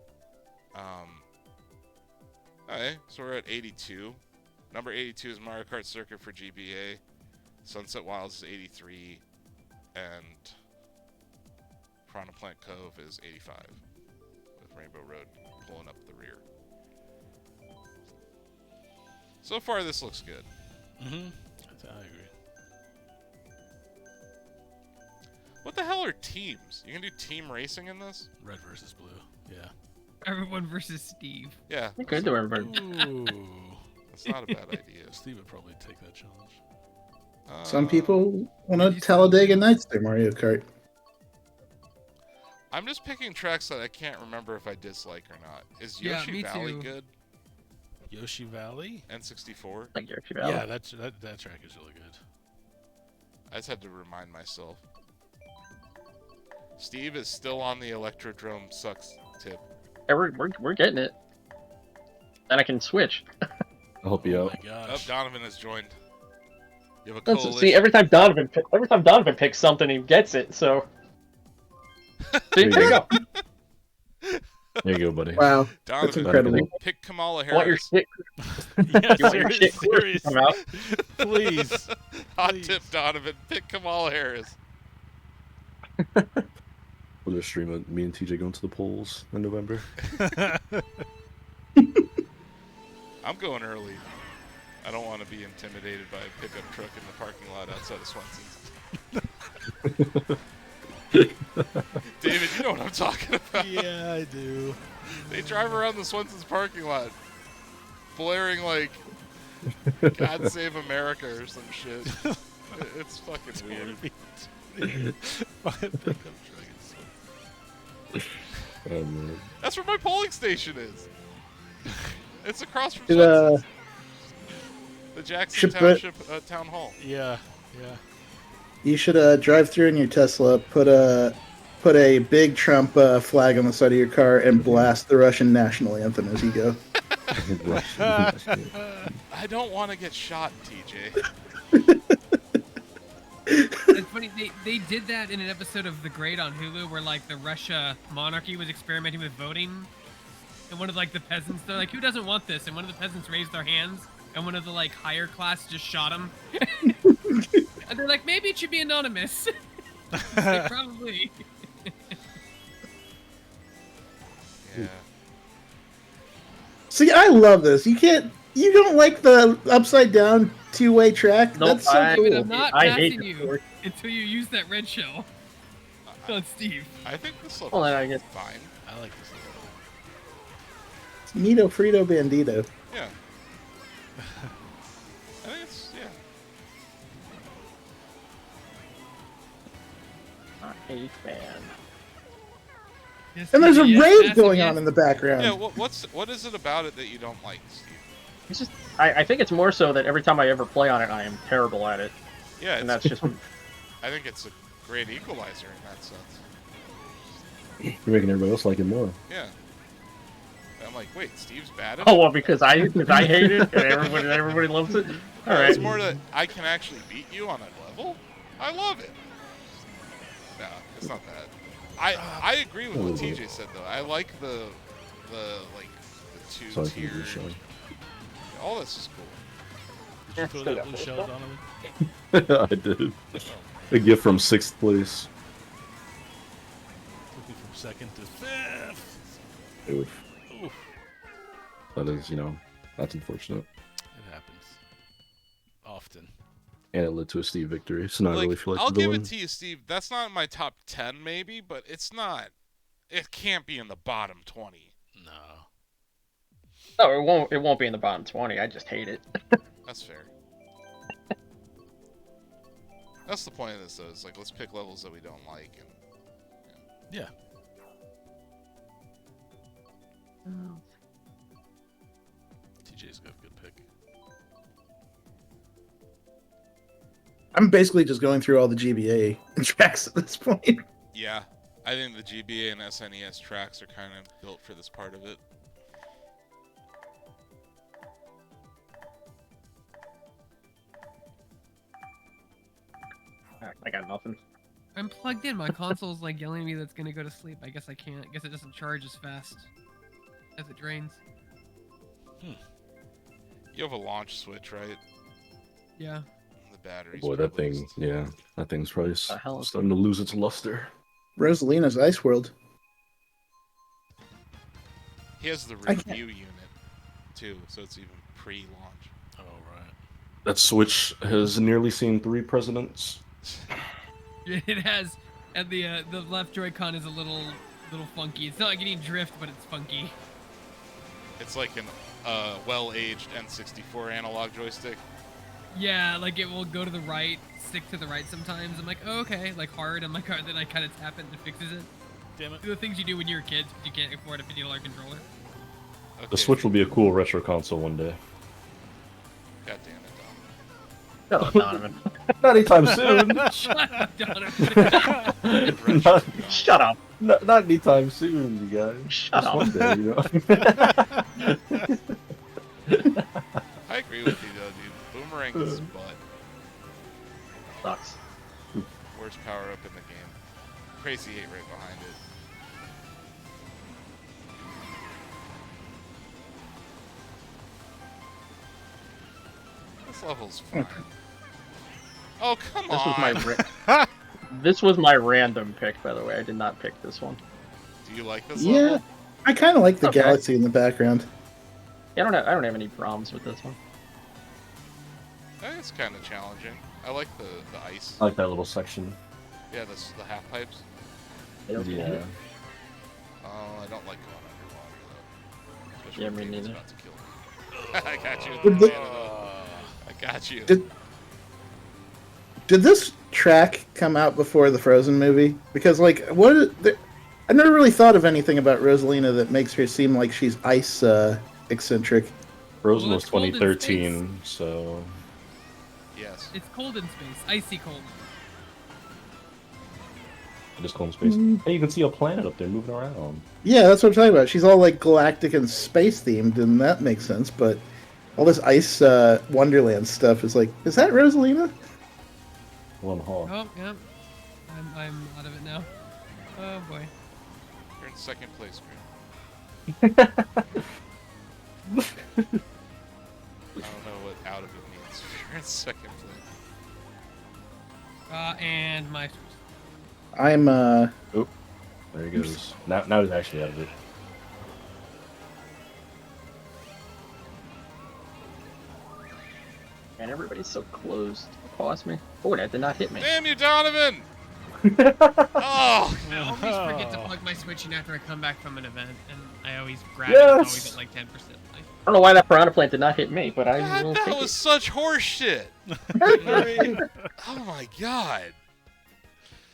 Okay, so we're at 82. Number 82 is Mario Kart Circuit for GBA. Sunset Wilds is 83. And Piranha Plant Cove is 85. With Rainbow Road pulling up the rear. So far, this looks good. Mm-hmm. I agree. What the hell are teams? You can do team racing in this? Red versus blue. Yeah. Everyone versus Steve. Yeah, You could do everybody. Ooh. that's not a bad idea. Steve would probably take that challenge. Some people want What do to you say, Talladega Lou? Nights their Mario Kart. I'm just picking tracks that I can't remember if I dislike or not. Is Yeah, Yoshi me Valley too. good? Yoshi Valley? N64? Like Yoshi Valley. Yeah, that track is really good. I just had to remind myself. Steve is still on the Electrodrome sucks tip. Yeah, we're getting it. Then I can switch. I'll help you Oh out. my Oh, gosh. Donovan has joined. You have a Let's coalition. see, every time Donovan picks something, he gets it. So see, there you go. There you go, buddy. Wow, that's Donovan, incredible. pick Kamala I want your Harris. shit. Yeah, You want your shit to come out? Please. Hot Please. tip, Donovan. Pick Kamala Harris. We'll just stream it. Me and TJ going to the polls in November. I'm going early. I don't want to be intimidated by a pickup truck in the parking lot outside of Swenson's. David, you know what I'm talking about. Yeah, I do. They drive around the Swenson's parking lot, blaring like "God Save America" or some shit. It's fucking weird. Oh, man. That's where my polling station is. It's across from Should, Swenson's. The Jackson should Township Town Hall. Yeah, yeah. You should drive through in your Tesla, put a big Trump flag on the side of your car, and blast the Russian national anthem as you go. I don't want to get shot, TJ. It's funny, they did that in an episode of The Great on Hulu where like the Russia monarchy was experimenting with voting. And one of like the peasants, they're like, who doesn't want this? And one of the peasants raised their hands and one of the like higher class just shot him. And they're like, maybe it should be anonymous. Like, probably. Yeah. See, I love this. You don't like the upside down two-way track? Nope, That's so I- cool. I'm not I hate passing the you sport. until you use that red shell on Steve. I think this level Well, then I is guess fine. I like this level. Nito Frito Bandito. Yeah. I think it's, yeah. not a fan. Yes, And there's a yes, raid yes, going yes. on in the background. Yeah, what is it about it that you don't like, Steve? It's just I think it's more so that every time I ever play on it, I am terrible at it, Yeah, and it's, that's just I think it's a great equalizer in that sense. You're making everybody else like it more. Yeah. I'm like, wait, Steve's bad at it? oh well because I hate it and everybody loves it. All right. It's more that I can actually beat you on a level? I love it. No, it's not that. I agree with what TJ said though. I like the like the two Sorry for the tiered. showing. All this is cool. Did you Yeah, throw still that got blue full shell, stuff. Donovan? I did. A gift from 6th place. Took me from second to fifth. Oof. Oof. That is, that's unfortunate. It happens. Often. And it led to a Steve victory, so now I Like, really feel like I'll the give villain. it to you, Steve. That's not in my top 10 maybe, but it's not. It can't be in the bottom 20. No. No, it won't be in the bottom 20. I just hate it. That's fair. That's the point of this, though. Is like, let's pick levels that we don't like. And Yeah. TJ's got a good pick. I'm basically just going through all the GBA tracks at this point. yeah, I think the GBA and SNES tracks are kind of built for this part of it. I got nothing. I'm plugged in. My console's like yelling at me that's gonna go to sleep. I guess I can't. I guess it doesn't charge as fast as it drains. You have a launch switch, right? Yeah. The battery's Boy, that probably thing, just- yeah. That thing's probably The hell is starting to lose its luster. Rosalina's Ice World. He has the I can't- review unit, too, so it's even pre-launch. Oh, right. That Switch has nearly seen 3 presidents. It has, and the left Joy-Con is a little little funky. It's not like getting drift, but it's funky. It's like an well-aged N64 analog joystick. Yeah, like it will go to the right, stick to the right sometimes. I'm like, oh, okay, like hard. I'm like, then I kind of tap it and it fixes it. Damn it. Do the things you do when you're a kid, but you can't afford a $50 controller. Okay. The Switch will be a cool retro console one day. God damn it, Dom. Shut up, Donovan. Not anytime soon. Shut up, Donovan. not, Shut up. not anytime soon, you guys. Shut Just up. one day, you know. I agree with you though, dude. Boomerang is butt. Sucks. Worst power up in the game. Crazy 8 right behind it. This level's fine. Oh, come This on. was my this was my random pick, by the way. I did not pick this one. Do you like this Yeah, level? I kind of like the Okay. galaxy in the background. Yeah, I don't have any problems with this one. I think it's kind of challenging. I like the ice. I like that little section. Yeah, this is the half pipes. Yeah. Oh, I don't like going underwater though. Especially Yeah, when me David's neither. about to kill me. I got you. Did the- I got you. Did this track come out before the Frozen movie? Because like, I never really thought of anything about Rosalina that makes her seem like she's ice eccentric. Frozen Well, was it's cold in 2013, so Yes. It's cold in space, icy cold. just cold in space. Hey, you can see a planet up there moving around. Yeah, that's what I'm talking about. She's all like galactic and space themed, and that makes sense. But all this ice Wonderland stuff is like, is that Rosalina? One hall. Oh, yeah. I'm out of it now. Oh boy. You're in second place, Green. I don't know what out of it means. You're in second place. And my. I'm There he goes. Now he's actually out of it. Man, everybody's so close. Cost me. Oh, that did not hit me. Damn you, Donovan! Oh! I always forget to plug my Switch in after I come back from an event, and I always grab it. Yes! It's always at like 10% life. I don't know why that piranha plant did not hit me, but I God, will that take was it. such horseshit. Oh my god.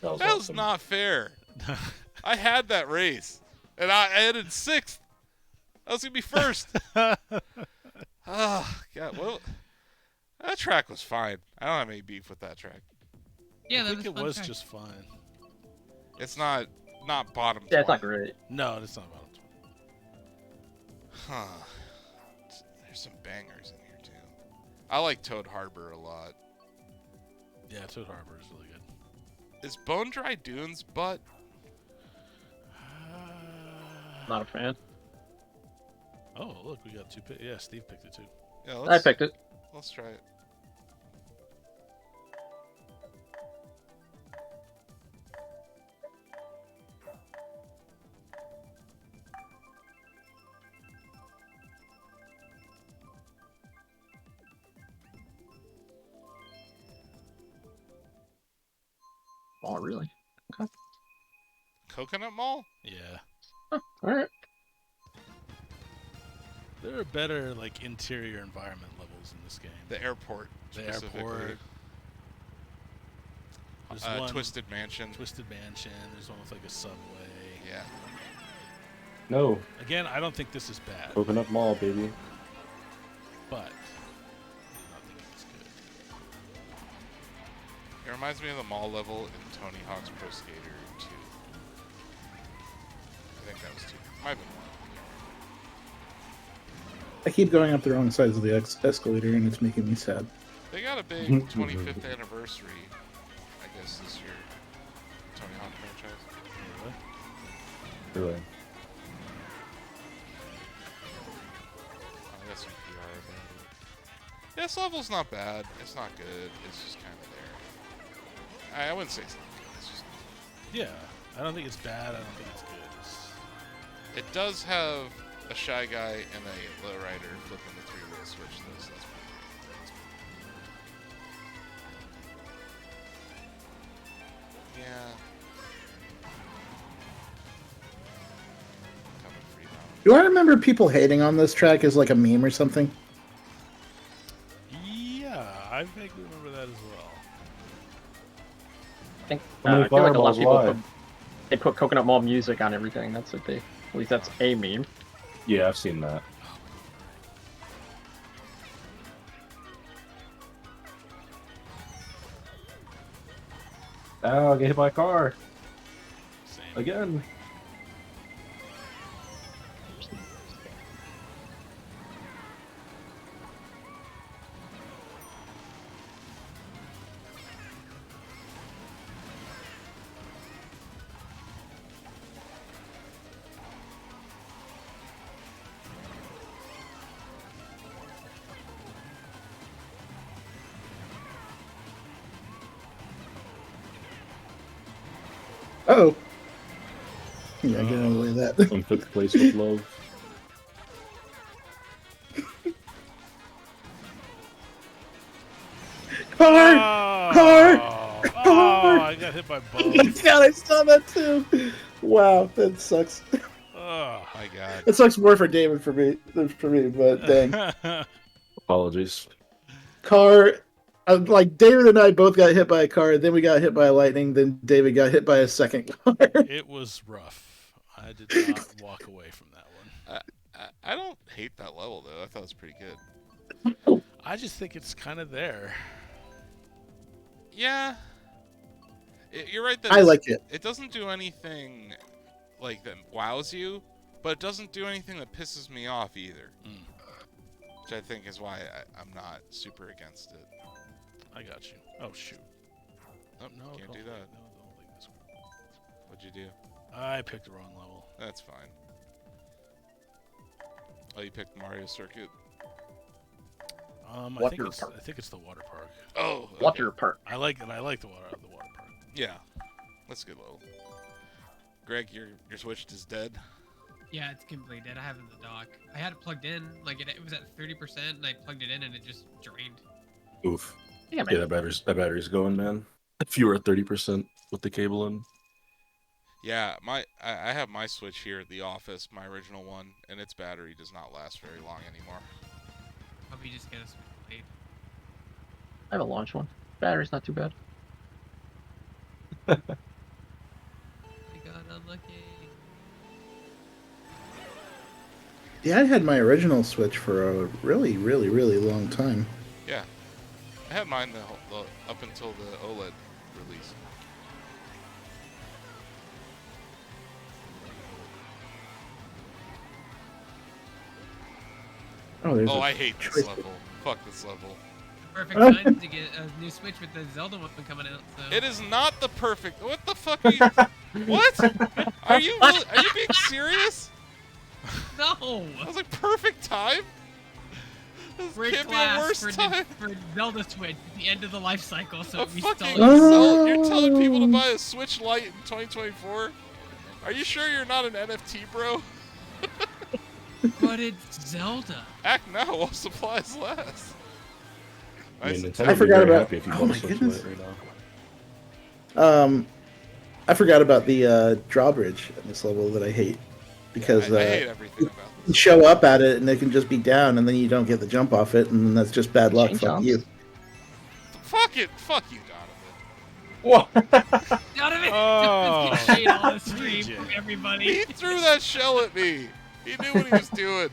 That was That was awesome. not fair. I had that race, and I ended 6th. I was gonna be first. Oh god, well, that track was fine. I don't have any beef with that track. Yeah, I that think it fun was track. just fine. It's not bottom. Yeah, it's not 20. great. No, it's not about it. Huh. There's some bangers in here too. I like Toad Harbor a lot. Yeah, Toad Harbor is really good. Is Bone Dry Dunes butt? Not a fan. Oh, look, we got 2 picks. Yeah, Steve picked it too. Yeah, I picked it. Let's try it. Oh, really? Coconut Mall? Yeah. All right. There are better, like, interior environment levels in this game. The airport. The specifically. airport. There's one Twisted Mansion. Twisted Mansion. There's one with, like, a subway. Yeah. No, Again, I don't think this is bad, Coconut Mall, baby. but I think it's good. It reminds me of the mall level in Tony Hawk's Pro Skater 2. I think that was 2. Might have been 1. I keep going up the wrong sides of the escalator, and it's making me sad. They got a big 25th anniversary, I guess, this year. Tony Hawk franchise. Anyway, Really. I got some PR about it. Yeah, this level's not bad. It's not good. It's just kind of there. I wouldn't say it's not good. It's just. yeah, I don't think it's bad. I don't think it's good. It does have a Shy Guy and a lowrider flipping the 3-wheel switch, though, so that's pretty cool. Yeah. Do I remember people hating on this track as like a meme or something? Yeah, I vaguely remember that as well. I think How many I feel like a lot of fireballs people lie? they put Coconut Mall music on everything. That's what they. At least that's a meme. Yeah, I've seen that. Oh, I get hit by a car Same. again. Oh. Yeah, get out of the way of that. On fifth place with love. Car! Oh, Car! I got hit by Oh my both. god, I saw that too. Wow, that sucks. Oh. My God. It sucks more for David for me than for me, but dang. Apologies. Car, like David and I both got hit by a car, then we got hit by a lightning, then David got hit by a second car. It was rough. I did not walk away from that one. I don't hate that level though. I thought it was pretty good. I just think it's kind of there. Yeah. You're right that I like it. it doesn't do anything like that wows you, but it doesn't do anything that pisses me off either. Which I think is why I'm not super against it. I got you. Oh shoot. Oh, No, can't don't do leave- that. No, don't leave this one. What'd you do? I picked the wrong level. That's fine. Oh, you picked Mario Circuit? I Water think park. it's the water park. Oh, okay. Water Park. I like the water park. Yeah, that's a good level. Greg, your Switch is dead. Yeah, it's completely dead. I have it in the dock. I had it plugged in, like it was at 30%, and I plugged it in, and it just drained. Oof. Yeah, man. Yeah, that battery's going, man. If you were at 30% with the cable in. Yeah, I have my Switch here at the office, my original one, and its battery does not last very long anymore. Probably just get a Switch Blade. I have a launch one. Battery's not too bad. I got unlucky. Yeah, I had my original Switch for a really, really, really long time. Yeah, I had mine up until the OLED release. Oh, there's Oh, a I hate this choice. level. Fuck this level. Perfect time to get a new Switch with the Zelda one coming out. So. It is not the perfect. What the fuck are you? What? Are you being serious? No. I was like, perfect time. This Great can't be a class worse for, time. for Zelda Switch at the end of the life cycle, so A it fucking restalls. You're telling people to buy a Switch Lite in 2024? Are you sure you're not an NFT, bro? But it's Zelda. Act now while supplies last. I mean, Nice. Nintendo I would be forgot very about- happy if you oh bought my a Switch goodness. Lite right now. I forgot about the drawbridge in this level that I hate because I hate everything about you this. show up at it and it can just be down, and then you don't get the jump off it, and that's just bad luck. Chain Fuck jumps. you. Fuck it. Fuck you, Donovan. Donovan Oh, just get shade on the stream DJ. from everybody. He threw that shell at me. He knew what he was doing.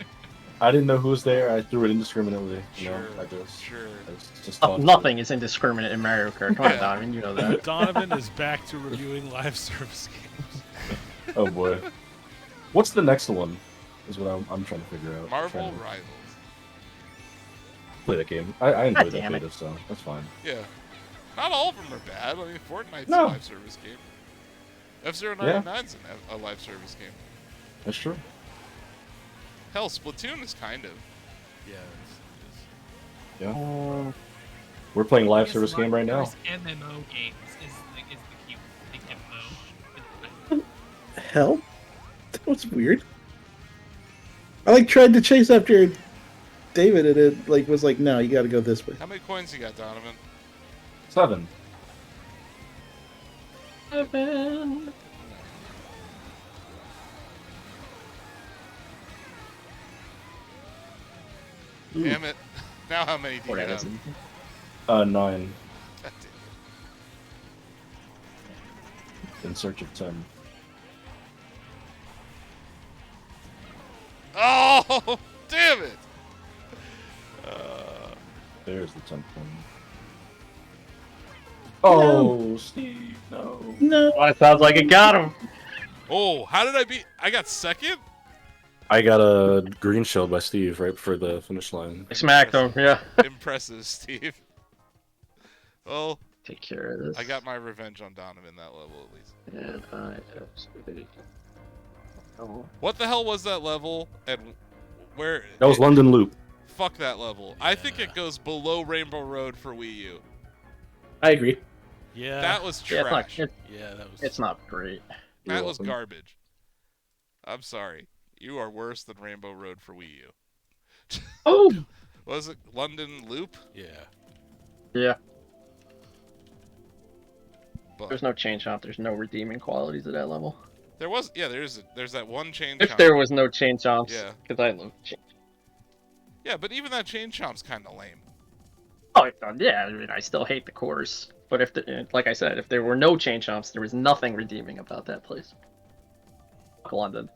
I didn't know who was there. I threw it indiscriminately. You know, Sure, I just, sure. I just Oh, thought nothing is indiscriminate in Mario Kart. Come on, Yeah. Donovan, you know that. Donovan is back to reviewing live service games. Oh boy. What's the next one? Is what I'm trying to figure out. Marvel Trying to Rivals. play that game. I enjoyed that damn it. beta, so that's fine. Yeah. Not all of them are bad. I mean, Fortnite's No. a live service game. F-099's a live service game. That's true. Hell, Splatoon is kind of. Yeah, Yeah. We're playing live service game right now. MMO games is the key. Like MMO. Hell, that was weird. I like tried to chase after David, and it like was like, no, you got to go this way. How many coins you got, Donovan? 7. Damn it. Now how many do you What have? is it? 9. God damn it. In search of 10. Oh, damn it! There's the 10th one. Oh, Steve, no. No. Oh, it sounds like it got him. Oh, how did I beat? I got second? I got a green shell by Steve right before the finish line. I smacked him, yeah. Impressive, Steve. Well, Take care of this. I got my revenge on Donovan that level at least. And I absolutely. Oh. What the hell was that level? And where? That was London Loop. Fuck that level. I think it goes below Rainbow Road for Wii U. I agree. Yeah. That was Yeah, it's not, trash. Yeah, that was. it's not great. You're That was welcome. garbage. I'm sorry. You are worse than Rainbow Road for Wii U. Oh! Was it London Loop? Yeah. Yeah, But there's no chain chomp. There's no redeeming qualities at that level. there was, yeah. There's that one chain. If chomp. there was no chain chomps, Yeah. because I love chain. Yeah, but even that chain chomp's kind of lame. Oh, yeah. I mean, I still hate the course, but if, like I said, if there were no chain chomps, there was nothing redeeming about that place. Fuck London.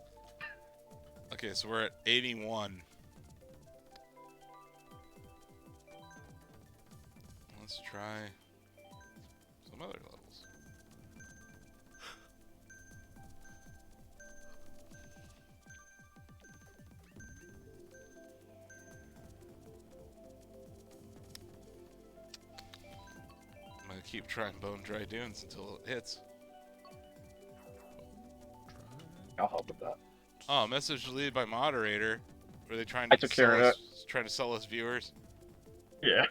Okay, so we're at 81. Let's try some other levels. I'm gonna keep trying Bone Dry Dunes until it hits. I'll help with that. Oh, message deleted by moderator. Were they trying I to took care of trying to sell us viewers? Yeah.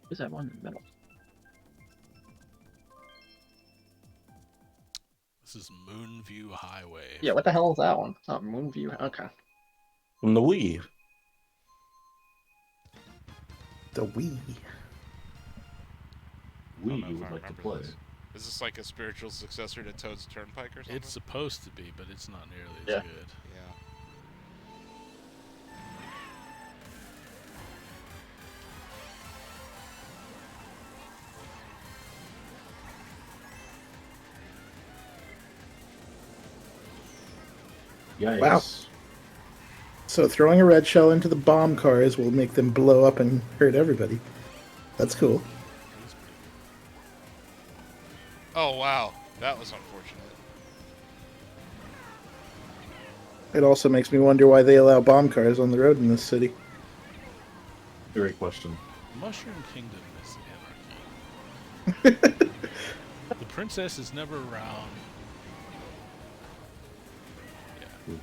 Who's that one in the middle? This is Moonview Highway. Yeah, what the hell is that one? Oh, Moonview. Okay. From the Wii. The Wii. I don't Wii know you if would I like to remember play. this. Is this like a spiritual successor to Toad's Turnpike or something? It's supposed to be, but it's not nearly Yeah. as good. Yeah. Yikes. Wow. So throwing a red shell into the bomb cars will make them blow up and hurt everybody. That's cool. It's pretty Oh wow, that was unfortunate. It also makes me wonder why they allow bomb cars on the road in this city. Great question. good. Mushroom Kingdom is anarchy. The princess is never around. Yeah.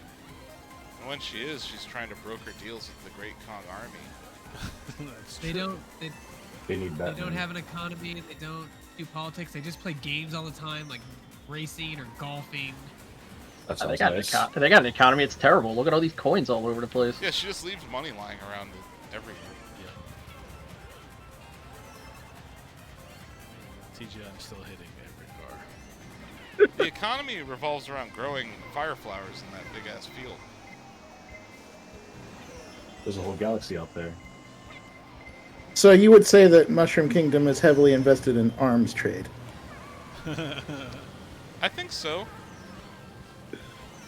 And when she is, she's trying to broker deals with the Great Kong Army. That's They true. don't. They need They Batman. don't have an economy. They don't do politics. They just play games all the time, like racing or golfing. That they sounds got nice. they got an economy. It's terrible. Look at all these coins all over the place. Yeah, she just leaves money lying around everywhere. Yeah. TGI is still hitting every car. The economy revolves around growing fire flowers in that big ass field. There's a whole galaxy out there. So you would say that Mushroom Kingdom is heavily invested in arms trade, I think so.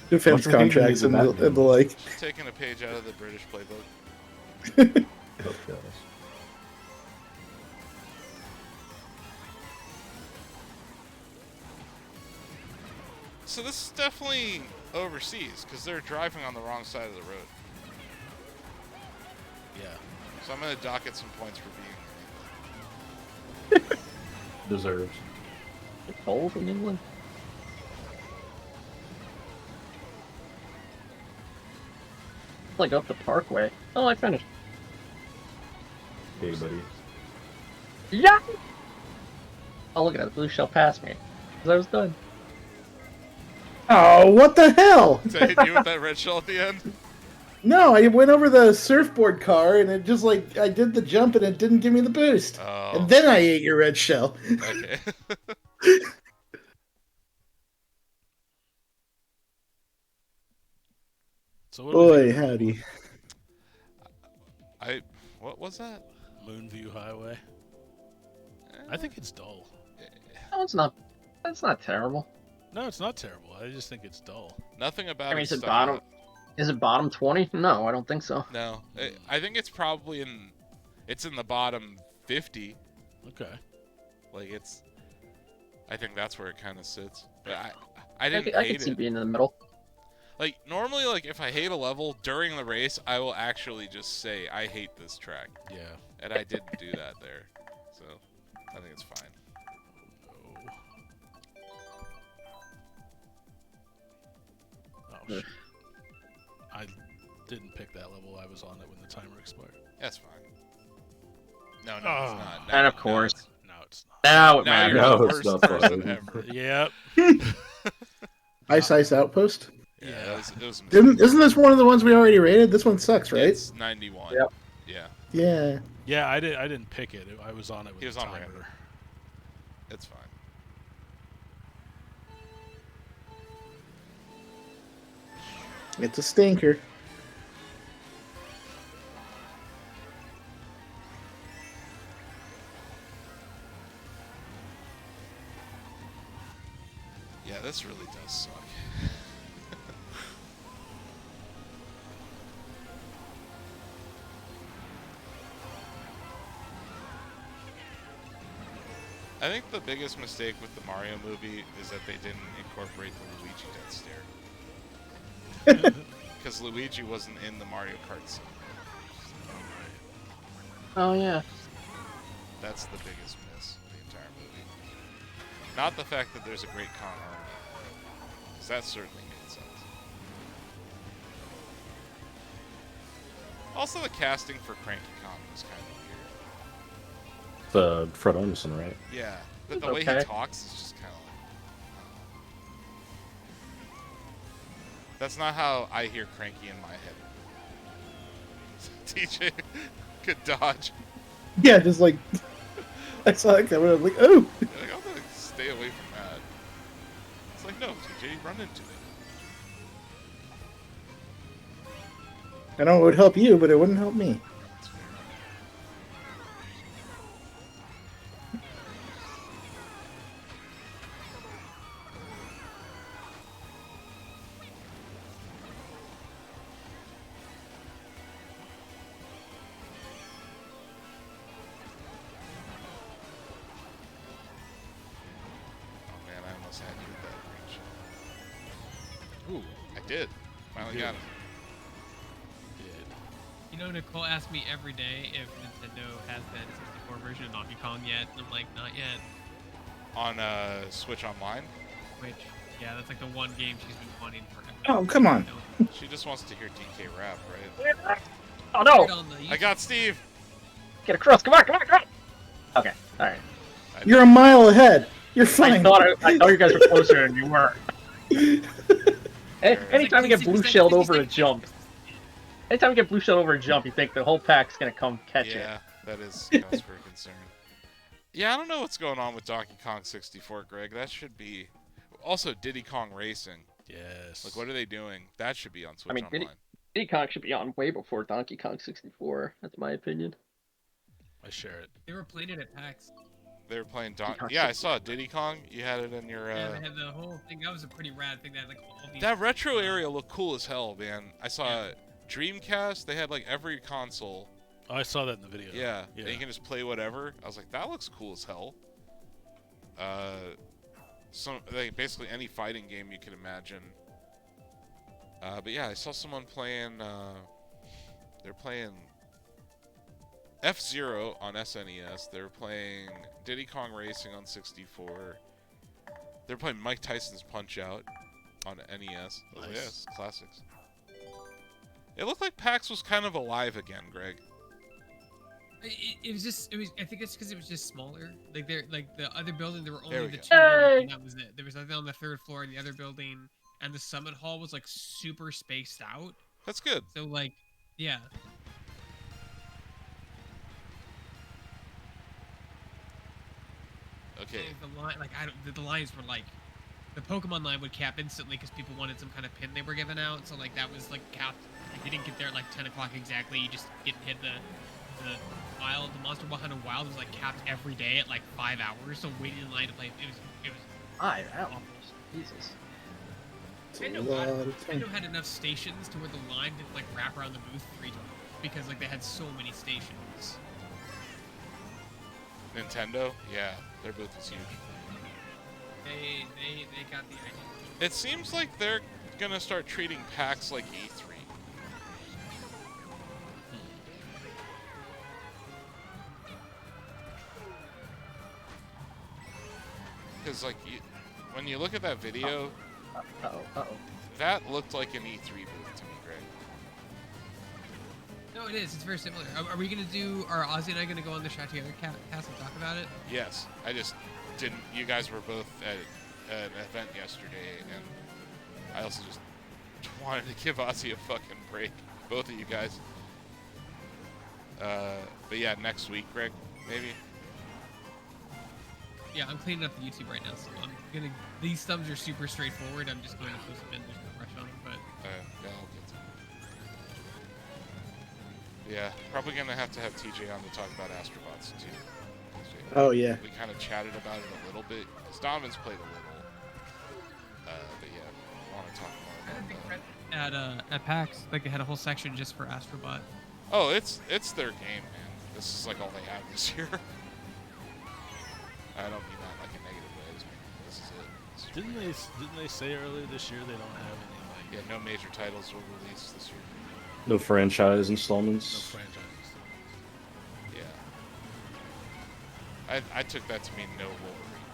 defense Mushroom Kingdom contracts, needs a and the, Batman. and the like. She's taking a page out of the British playbook. Oh, gosh. So this is definitely overseas because they're driving on the wrong side of the road. Yeah. So I'm gonna docket some points for being. Deserved. It's cold in England. It's like up the Parkway. Oh, I finished. Hey, buddy. Yeah. Oh, look at that. The blue shell passed me. Because I was done. Oh, what the hell? Did I hit you with that red shell at the end? No, I went over the surfboard car and it just like I did the jump and it didn't give me the boost. Oh. And then I ate your red shell. Okay. So what do we Boy, think of howdy. What was that? Moonview Highway? I think it's dull. No, it's not. That's not terrible. No, it's not terrible. I just think it's dull. Nothing about I mean, it is it stuck bottom? out. Is it bottom 20? No, I don't think so. No, I think it's probably it's in the bottom 50. Okay. Like I think that's where it kind of sits. But I didn't I hate could see it. being in the middle. Like normally, like if I hate a level during the race, I will actually just say I hate this track, Yeah. and I didn't do that there, so I think it's fine. Oh, shoot. I didn't pick that level. I was on it when the timer expired. That's fine. No, it's Oh. not. No, And of no, course. No, it's not. Now it Now you're matters. No, the it's worst not person fine. ever. Yep. Ice Outpost. Yeah, Yeah. it was a mistake. Isn't this one of the ones we already rated? This one sucks, right? It's 91. Yep. Yeah, Yeah. Yeah, I didn't pick it. I was on it with He was the on timer. random. it's fine. It's a stinker. Yeah, this really does suck. I think the biggest mistake with the Mario movie is that they didn't incorporate the Luigi death stare. Because Luigi wasn't in the Mario Kart scene. Oh yeah. That's the biggest miss of the entire movie. Not the fact that there's a great Kong army, because that certainly made sense. Also, the casting for Cranky Kong was kind of weird. Fred Armisen, right? Yeah, but the way he Okay. talks is just kind of like... That's not how I hear Cranky in my head. TJ could dodge. Yeah, just like I saw that coming. I'm like, oh, You're like, I'm gonna stay away from that. It's like, no, TJ, run into it. I know it would help you, but it wouldn't help me. That's fair. Oh man, I almost had you with that reach. Ooh, I did. Finally You got did. him. You know, Nicole asks me every day if Nintendo has that 64 version of Donkey Kong yet, and I'm like, not yet. On Switch Online, Which, yeah, that's like the one game she's been wanting forever. Oh, come on. she just wants to hear DK rap, right? Oh no! I got Steve! Get across! Come on! Come on! Come on! Okay. All right. You're a mile ahead. You're fine. I thought you guys were closer than you were. Anytime you get blue shelled over a jump, anytime you get blue shelled over a jump, you think the whole pack's gonna come catch it. Yeah, that is cause for concern. Yeah, I don't know what's going on with Donkey Kong 64, Greg. That should be... Also, Diddy Kong Racing. Yes. Like, what are they doing? That should be on Switch mean, Online. Diddy Kong should be on way before Donkey Kong 64. That's my opinion. I share it. They were playing it at PAX. They were playing Kong Yeah, I saw Diddy Kong. You had it in your... Yeah, they had the whole thing. That was a pretty rad thing. They had like all these. That retro area looked cool as hell, man. I saw Dreamcast. They had, like, every console. Oh, I saw that in the video. Yeah, Yeah. and you can just play whatever. I was like, that looks cool as hell. Like basically any fighting game you can imagine. But yeah, I saw someone playing. They're playing F-Zero on SNES. They're playing Diddy Kong Racing on 64. They're playing Mike Tyson's Punch Out on NES. I was like, Nice. yes, classics. It looked like PAX was kind of alive again, Greg. It was just. It was. I think it's because it was just smaller. Like there, like the other building, there were There only we the go. two rooms, Yay! and that was it. There was nothing on the third floor in the other building, and the summit hall was like super spaced out. That's good. So like, yeah. Okay. The line, like the lines were like, the Pokemon line would cap instantly because people wanted some kind of pin they were giving out. So like that was like capped. Like you didn't get there at like 10 o'clock exactly. You just didn't hit the wild. The Monster 100 Wild was like capped every day at like 5 hours. So waiting in line to play, it was 5 hours. Jesus. Nintendo had enough stations to where the line didn't like wrap around the booth 3 times because like they had so many stations. Nintendo, yeah, their booth is huge. They got the idea. It seems like they're gonna start treating PAX like E3. Because like when you look at that video, that looked like an E3 booth to me, Greg. No, it is. It's very similar. Are we gonna do? Are Ozzy and I gonna go on the shot together cast and talk about it? Yes, I just didn't. You guys were both at an event yesterday, and I also just wanted to give Ozzy a fucking break. Both of you guys. But yeah, next week, Greg, maybe. Yeah, I'm cleaning up the YouTube right now, so I'm gonna. These thumbs are super straightforward. I'm just going to post them in. There's no rush on them, but. Yeah, I'll get to it. Yeah, probably gonna have TJ on to talk about Astrobots too. Oh yeah. We kind of chatted about it a little bit. Because Donovan's played a little. But yeah, I want to talk more about that. At PAX, like they had a whole section just for Astrobot. Oh, it's their game, man. This is like all they have this year. I don't mean that like in negative ways. Man. This is it. Didn't they say earlier this year they don't have any like Yeah, no major titles will release this year. No franchise no installments. franchises? Yeah. I took that to mean no Wolverine.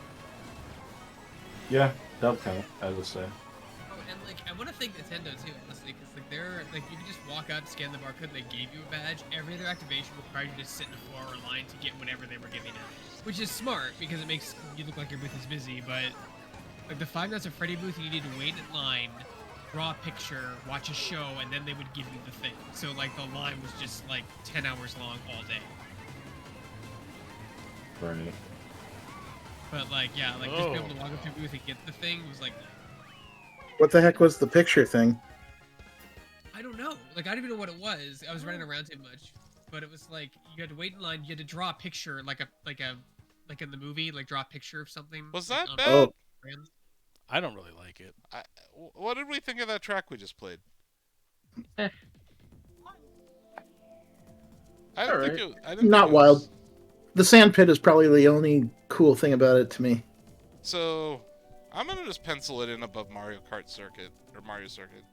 Yeah, that'll count, I would say. Oh, and like I want to thank Nintendo too, honestly, because like they're like you can just walk up, scan the barcode, they gave you a badge. Every other activation required you to sit in a 4-hour line to get whatever they were giving out, which is smart because it makes you look like your booth is busy. But like the Five Nights at Freddy booth, you needed to wait in line, draw a picture, watch a show, and then they would give you the thing. So like the line was just like 10 hours long all day. Right. But like yeah, like just being able to walk up to a booth and get the thing was like. What the heck was the picture thing? I don't know. Like, I don't even know what it was. I was running around too much. But it was like, you had to wait in line. You had to draw a picture, like in the movie, like draw a picture of something. Was that on bad? Oh. brand. I don't really like it. What did we think of that track we just played? Eh. I didn't Alright. think it. I didn't Not think it was- wild. The sand pit is probably the only cool thing about it to me. So, I'm gonna just pencil it in above Mario Kart Circuit or Mario Circuit.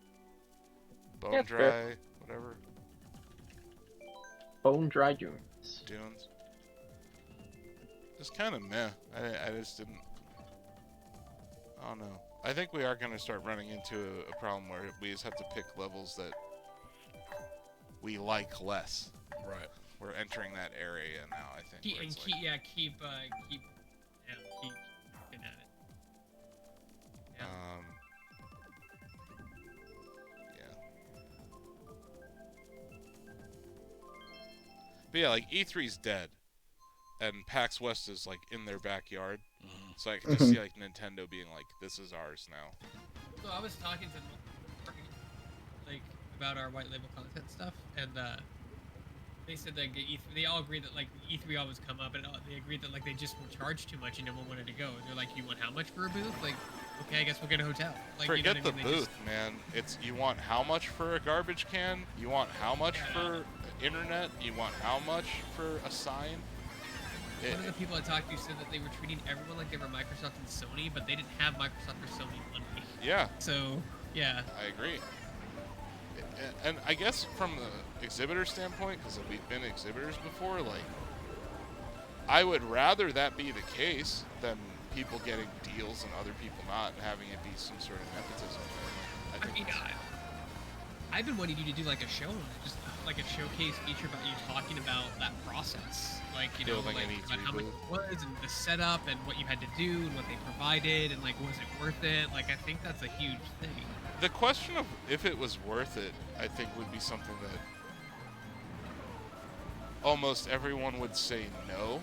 Bone Yeah, Dry, fair. whatever. Bone Dry Dunes. Dunes. Just kind of meh. I just didn't. I don't know. I think we are gonna start running into a problem where we just have to pick levels that we like less. Right. We're entering that area now. I think. Keep where it's keep like, keep getting at it. Yeah. Yeah. But yeah, like E3's dead, and PAX West is like in their backyard, so I can just see like Nintendo being like, "This is ours now." So I was talking to like about our white label content stuff, and they said that they all agreed that like E3 always come up, and they agreed that like they just were charged too much and no one wanted to go. They're like, "You want how much for a booth?" Like, okay, I guess we'll get a hotel. Like, you know Forget what I mean? the They booth, man. It's you want how much for a garbage can? You want how much for internet? You want how much for a sign? One of the people I talked to said that they were treating everyone like they were Microsoft and Sony, but they didn't have Microsoft or Sony money. Yeah, So, yeah. I agree. And I guess from the exhibitor standpoint, because we've been exhibitors before, like, I would rather that be the case than people getting deals and other people not, and having it be some sort of nepotism. I think I've been wanting you to do like a show on it, just like a showcase feature about you talking about that process, like Building like an about E3 how much booth. it was and the setup and what you had to do and what they provided and like was it worth it? Like I think that's a huge thing. The question of if it was worth it, I think, would be something that almost everyone would say no.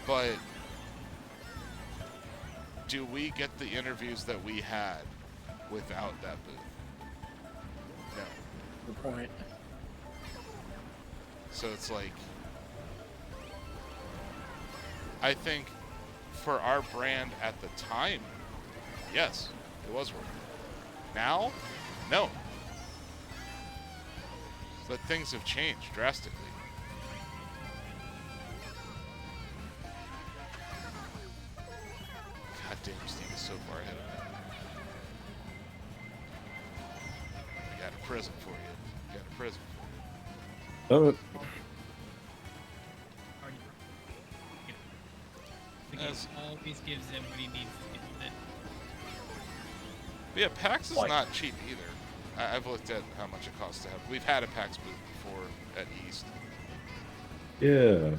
But do we get the interviews that we had without that booth? No. Good point. So it's like, I think for our brand at the time, yes, it was worth it. Now, no. But things have changed drastically. God damn, Steve is so far ahead of me. I got a present for you. Got a present for you. Oh, The game As- always gives him what he needs to get with it. But yeah, PAX is Like- not cheap either. I've looked at how much it costs to have. We've had a PAX booth before at East. yeah.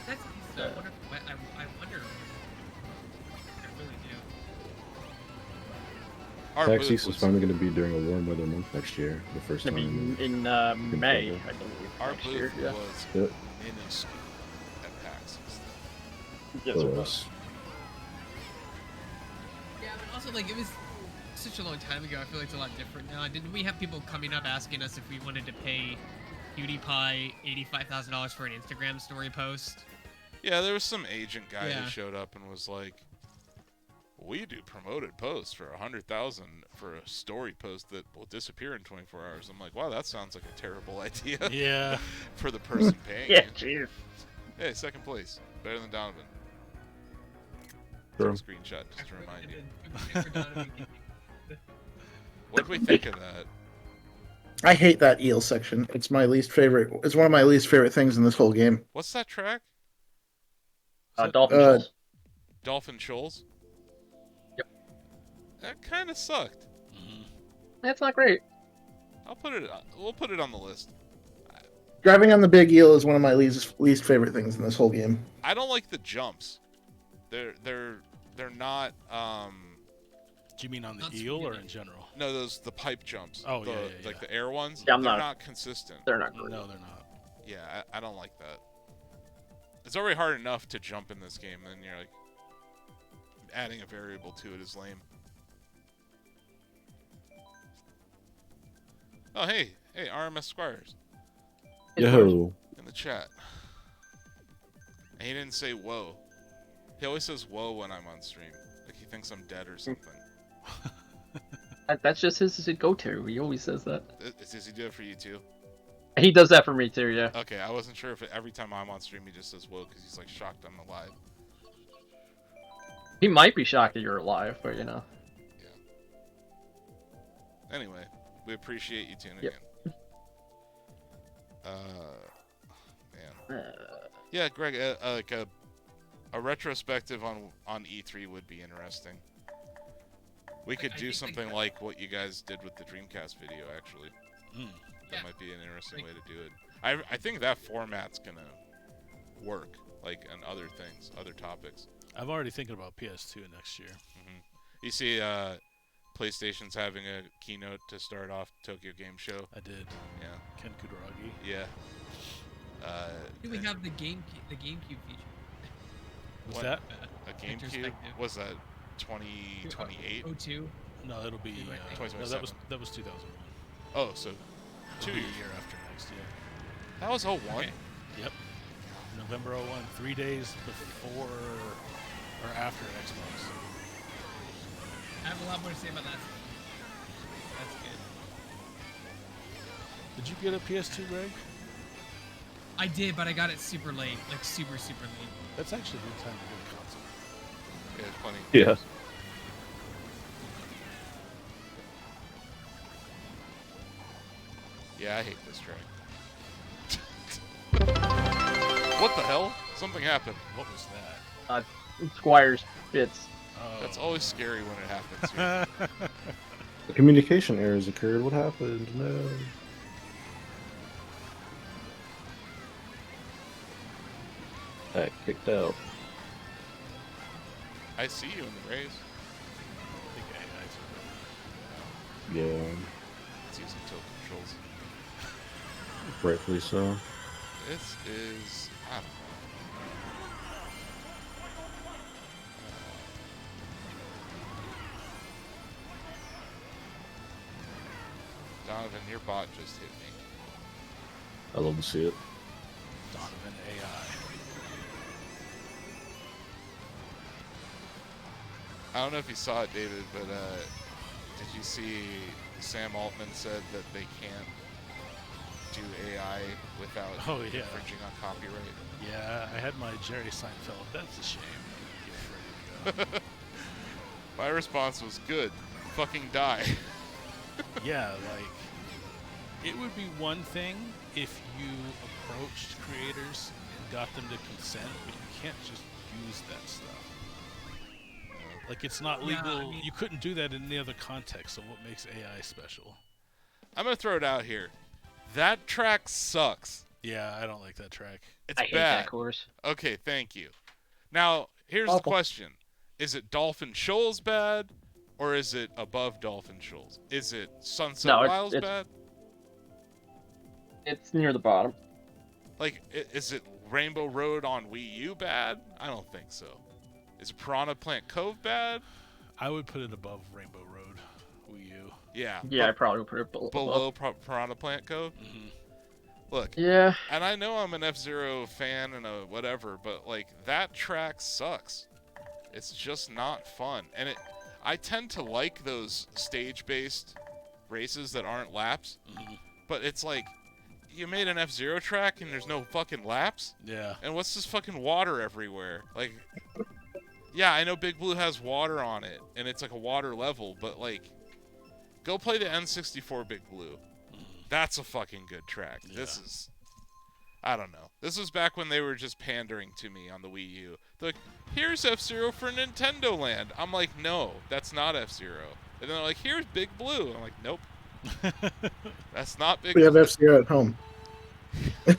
That's so wonderful. I wonder. I really do. Our PAX booth East is was, finally going to be during a warm weather month next year. The first I time. mean, in May, I believe. our next booth year. Yeah. was Yep. minuscule at PAX East. Yes, So it it was. Yeah, but also like it was such a long time ago. I feel like it's a lot different now. Didn't we have people coming up asking us if we wanted to pay PewDiePie $85,000 for an Instagram story post? Yeah, there was some agent guy Yeah. who showed up and was like, "We do promoted posts for 100,000 for a story post that will disappear in 24 hours." I'm like, "Wow, that sounds like a terrible idea Yeah. for the person paying Yeah, you." jeez. Hey, second place, better than Donovan. True. Take a screenshot just to remind you. What did we think of that? I hate that eel section. It's my least favorite. It's one of my least favorite things in this whole game. What's that track? Dolphin Uh, Shoals. Dolphin Shoals? Yep. That kind of sucked. That's not great. We'll put it on the list. Driving on the big eel is one of my least favorite things in this whole game. I don't like the jumps. They're not Do you mean on the Not eel or spaghetti. in general? no, the pipe jumps. Oh, the, yeah, like yeah. the air ones. Yeah, I'm they're not- not consistent. They're not great. No, they're not. Yeah, I don't like that. It's already hard enough to jump in this game, and you're like adding a variable to it is lame. Oh hey, RMS Squires Yo. in the chat. And he didn't say whoa. He always says whoa when I'm on stream. Like he thinks I'm dead or something. That's just his go-to. He always says that. Does he do it for you too? He does that for me too. Yeah. Okay, I wasn't sure if every time I'm on stream he just says whoa because he's like shocked I'm alive. He might be shocked that you're alive, but you know. Anyway, we appreciate you tuning Yep. in. Man. Yeah, Greg, like a retrospective on E3 would be interesting. We could I do think, like, something like what you guys did with the Dreamcast video, actually. Mm. That Yeah. might be an interesting Like- way to do it. I think that format's gonna work, like, on other things, other topics. I'm already thinking about PS2 next year. You see, PlayStation's having a keynote to start off Tokyo Game Show. I did. Yeah, Ken Kutaragi. yeah. Do we have the GameCube feature? Was What? that? A GameCube? Retrospective. Was that 2028? 02. No, it'll be. You might think. No, 2027. that was 2001. Oh, so It'll 2 be years. a year after next. Yeah. That was 01. Okay. Yep. November 01. 3 days before or after Xbox. I have a lot more to say about that. That's good. Did you get a PS2, Greg? I did, but I got it super late, like super late. That's actually a good time to get a console. Yeah, there's plenty. Yeah. Yeah, I hate this track. What the hell? Something happened. What was that? Squire's bits. Oh. That's always scary when it happens. Here. The communication errors occurred. What happened? No. I kicked out. I see you in the race. I think AI's are Yeah, It's using tilt controls. rightfully so. This is, I don't know. Donovan, your bot just hit me. I love to see it. Donovan AI. I don't know if you saw it, David, but did you see Sam Altman said that they can't do AI without Oh, yeah. infringing on copyright? Yeah, I had my Jerry Seinfeld. That's a shame. Get ready to go. My response was good. Fucking die. Yeah, like, it would be one thing if you approached creators and got them to consent, but you can't just use that stuff. Like, it's not Yeah, legal. I mean- You couldn't do that in any other context, so what makes AI special? I'm gonna throw it out here. That track sucks. Yeah, I don't like that track. It's I hate bad. that course. Okay, thank you. Now, here's the Awful. question. Is it Dolphin Shoals bad? Or is it above Dolphin Shoals? Is it Sunset No, Wiles it's bad? it's near the bottom. Like, is it Rainbow Road on Wii U bad? I don't think so. Is Piranha Plant Cove bad? I would put it above Rainbow Road, Wii U. Yeah. Yeah, I probably would put it below. Below Piranha Plant Cove? Mm-hmm. Look, Yeah. and I know I'm an F-Zero fan and a whatever, but, like, that track sucks. It's just not fun. And I tend to like those stage-based races that aren't laps, Mm-hmm. but it's like, you made an F-Zero track and there's no fucking laps? Yeah. And what's this fucking water everywhere? Like, yeah, I know Big Blue has water on it, and it's like a water level, but, like, go play the N64 Big Blue. That's a fucking good track. Yeah. This is... I don't know. This was back when they were just pandering to me on the Wii U. They're like, here's F-Zero for Nintendo Land. I'm like, no, that's not F-Zero. And then they're like, here's Big Blue. I'm like, nope. That's not Big We have Blue. F-Zero at home. And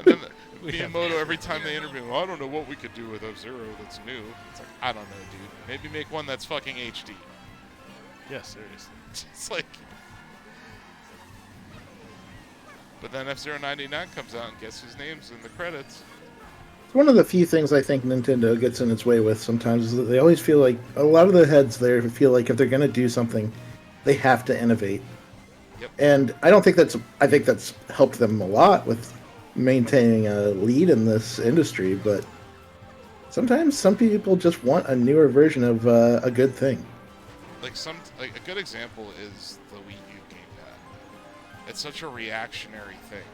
then We have Miyamoto, every time they interview him, I don't know what we could do with F-Zero that's new. It's like, I don't know, dude. Maybe make one that's fucking HD. Yeah, seriously. It's like... But then F-Zero 99 comes out, and guess whose name's in the credits? It's one of the few things I think Nintendo gets in its way with sometimes is that they always feel like a lot of the heads there feel like if they're going to do something, they have to innovate. Yep. And I don't think I think that's helped them a lot with maintaining a lead in this industry, but sometimes some people just want a newer version of a good thing. Like a good example is the Wii U gamepad. It's such a reactionary thing.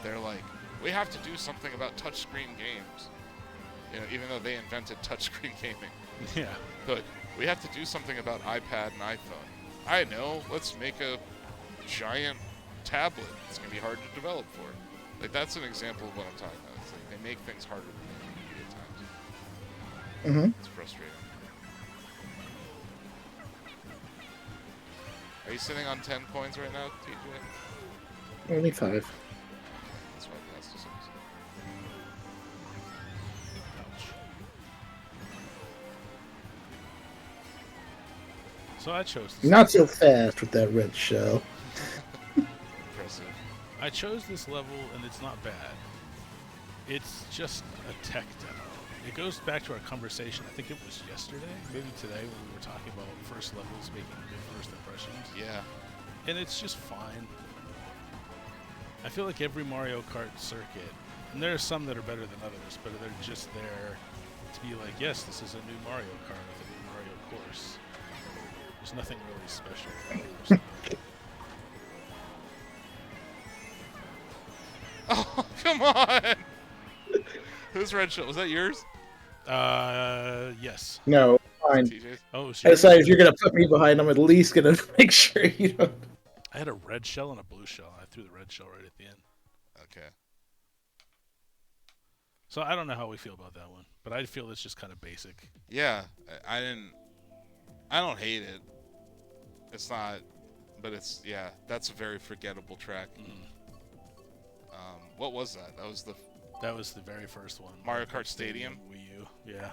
They're like, we have to do something about touchscreen games. You know, even though they invented touchscreen gaming. Yeah. But we have to do something about iPad and iPhone. I know, let's make a giant tablet. It's gonna be hard to develop for. Like, that's an example of what I'm talking about. It's like they make things harder than they need to be at times. Mm-hmm. It's frustrating. Are you sitting on 10 coins right now, TJ? Only 5. That's why I passed to 6. Ouch. So I chose this. Not so fast with that red shell. Impressive. I chose this level, and it's not bad. It's just a tech demo. It goes back to our conversation, I think it was yesterday, maybe today, when we were talking about first levels making good first impressions. Yeah. And it's just fine. I feel like every Mario Kart circuit, and there are some that are better than others, but they're just there to be like, yes, this is a new Mario Kart with a new Mario course. There's nothing really special about it. Oh, come on! Whose red shell? Was that yours? Yes. No, fine. TJ's? Oh, I sure. decided if you're gonna put me behind, I'm at least gonna make sure you don't. I had a red shell and a blue shell. I threw the red shell right at the end. Okay. So I don't know how we feel about that one, but I feel it's just kind of basic. Yeah, I don't hate it. It's not, but it's yeah. That's a very forgettable track. What was that? That was the very first one. Mario Kart Stadium? Wii U. Yeah.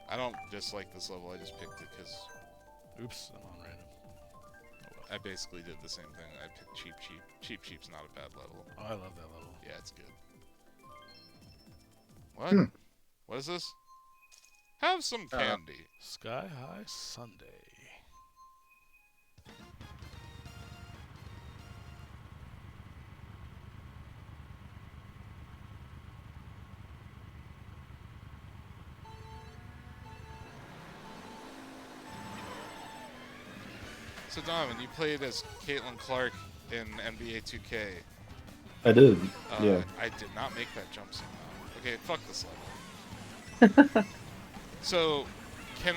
I don't dislike this level. I just picked it because Oops, I'm on random. I basically did the same thing. I picked Cheap Cheap. Cheap Cheap's not a bad level. Oh, I love that level. Yeah, it's good. What? What is this? Have some candy. Sky High Sunday. So, Donovan, you played as Caitlin Clark in NBA 2K. I did. Yeah. I did not make that jump somehow. Okay, fuck this level. So, can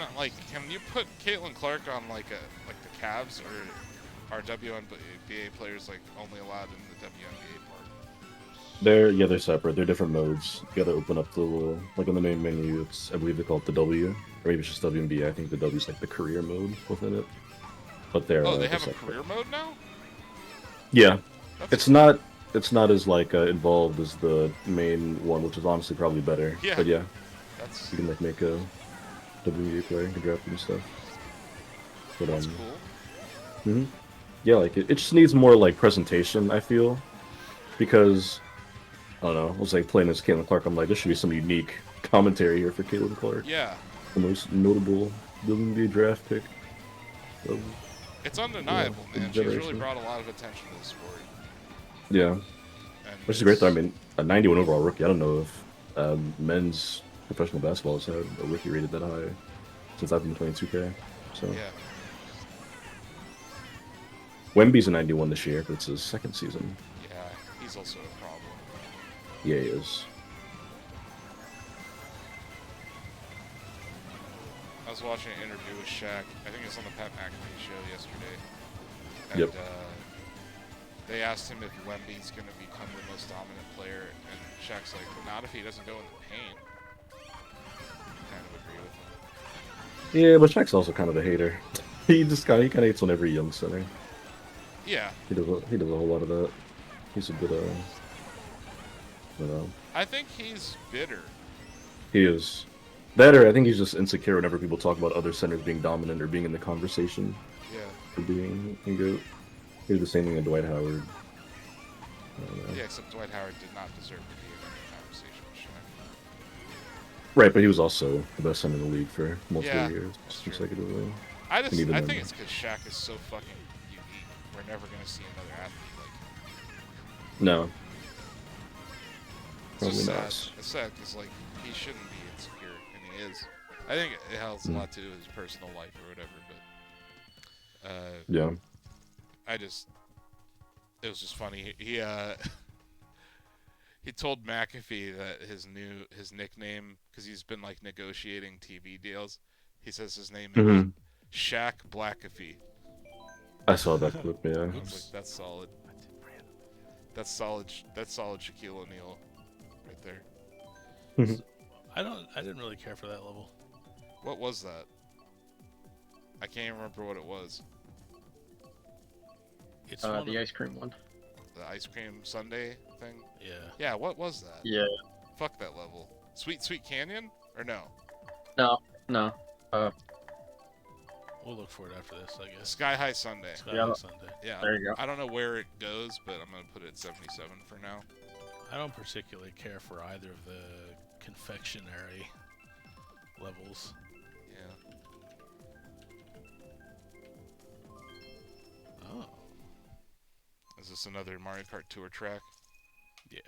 you put Caitlin Clark on like the Cavs, or are WNBA players like only allowed in the WNBA part? They're separate. They're different modes. You gotta open up the little, like on the main menu. I believe they call it the W, or maybe it's just WNBA. I think the W is like the career mode within it. But they're they have a separate. career mode now. Yeah, That's it's not as like involved as the main one, which is honestly probably better. Yeah. But yeah, That's you can like make a WNBA player and draft and stuff. But cool. yeah, like it just needs more like presentation, I feel, because I don't know. I was like playing as Caitlin Clark. I'm like, there should be some unique commentary here for Caitlin Clark. Yeah. The most notable WNBA draft pick. It's undeniable, Yeah, man. She's really generation. brought a lot of attention to the sport. Yeah, And which is great though. I mean, a 91 overall rookie. I don't know if men's professional basketball has had a rookie rated that high since I've been playing 2K. So Yeah. Wemby's a 91 this year, but it's his second season. Yeah, he's also a problem. Yeah, he is. I was watching an interview with Shaq. I think it was on the Pat McAfee show yesterday. And, Yep. they asked him if Wemby's going to become the most dominant player, and Shaq's like, not if he doesn't go in the paint. Kind of agree with him. Yeah, but Shaq's also kind of a hater. He kind of hates on every young center. Yeah. He does a whole lot of that. He's a good you know. I think he's bitter. He is. That, or I think he's just insecure whenever people talk about other centers being dominant or being in the conversation Yeah. for being a GOAT. He did the same thing to Dwight Howard. I don't know. Yeah, except Dwight Howard did not deserve to be in any conversation with Shaq. Right, but he was also the best center in the league for multiple Yeah, years that's true. consecutively. I And even think then- it's because Shaq is so fucking unique. We're never going to see another athlete like him. No. It's just Probably sad. not. It's sad because like he shouldn't be insecure, and he is. I think it has a lot to do with his personal life or whatever. But Yeah. it was just funny. He he told McAfee that his nickname, because he's been like negotiating TV deals. He says his name is Shaq Blackafee. I saw that clip, yeah. I was like, that's solid. That's solid. That's solid Shaquille O'Neal, right there. I didn't really care for that level. What was that? I can't even remember what it was. It's one The of, ice cream one. The ice cream sundae thing? yeah. Yeah, what was that? Yeah. Fuck that level. Sweet Canyon? Or no? No. We'll look for it after this, I guess. Sky High Sunday. Sky Yeah. High Sunday. Yeah. There you go. I don't know where it goes, but I'm gonna put it at 77 for now. I don't particularly care for either of the confectionery levels. Yeah. Oh, Is this another Mario Kart Tour track? yeah.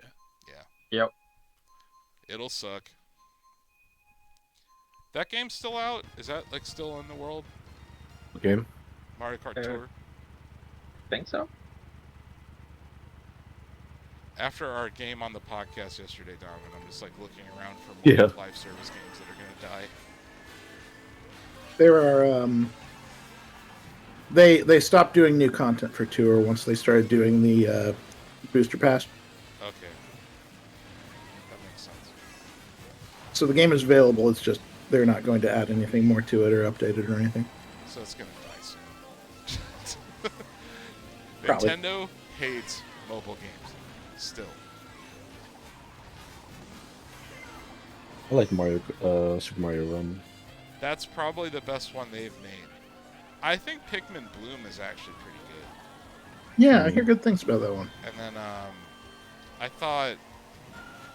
Yep. It'll suck. That game's still out? Is that like still in the world? Game? Mario Kart Tour? Think so. After our game on the podcast yesterday, Donovan, I'm just like looking around for more Yeah. live service games that are gonna die. There are they stopped doing new content for Tour once they started doing the booster pass. Okay. That makes sense. So the game is available. It's just they're not going to add anything more to it or update it or anything. So it's gonna die soon. Probably. Nintendo hates mobile games. Still. I like Super Mario Run. That's probably the best one they've made. I think Pikmin Bloom is actually pretty good. Yeah, I hear good things about that one. And then I thought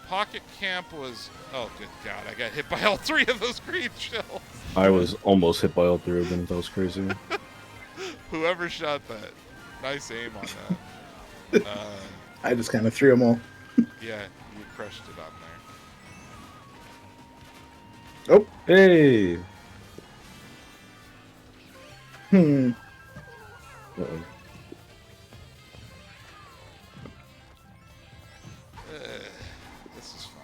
Pocket Camp was... Oh, good God. I got hit by all 3 of those green shells. I was almost hit by all 3 of them. That was crazy. Whoever shot that. Nice aim on that. I just kind of threw them all. Yeah, you crushed it on there. Oh. Hey! Uh-oh. This is fine.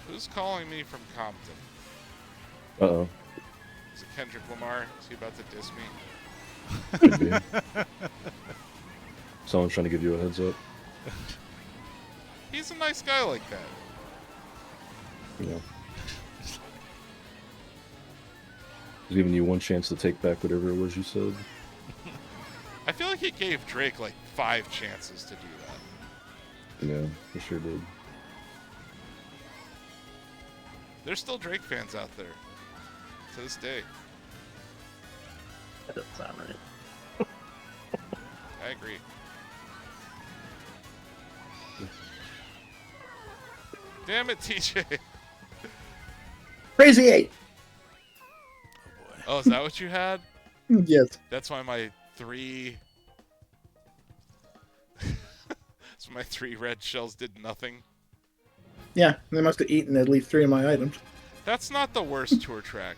Who's calling me from Compton? Uh-oh. Is it Kendrick Lamar? Is he about to diss me? Could be. Someone's trying to give you a heads up. He's a nice guy like that. Yeah. He's giving you one chance to take back whatever it was you said. I feel like he gave Drake like 5 chances to do that. Yeah, he sure did. There's still Drake fans out there. To this day. That doesn't sound right. I agree. Damn it, TJ. Crazy 8. Oh, is that what you had? Yes. That's why my 3... So my 3 red shells did nothing. Yeah, they must have eaten at least 3 of my items. That's not the worst tour track.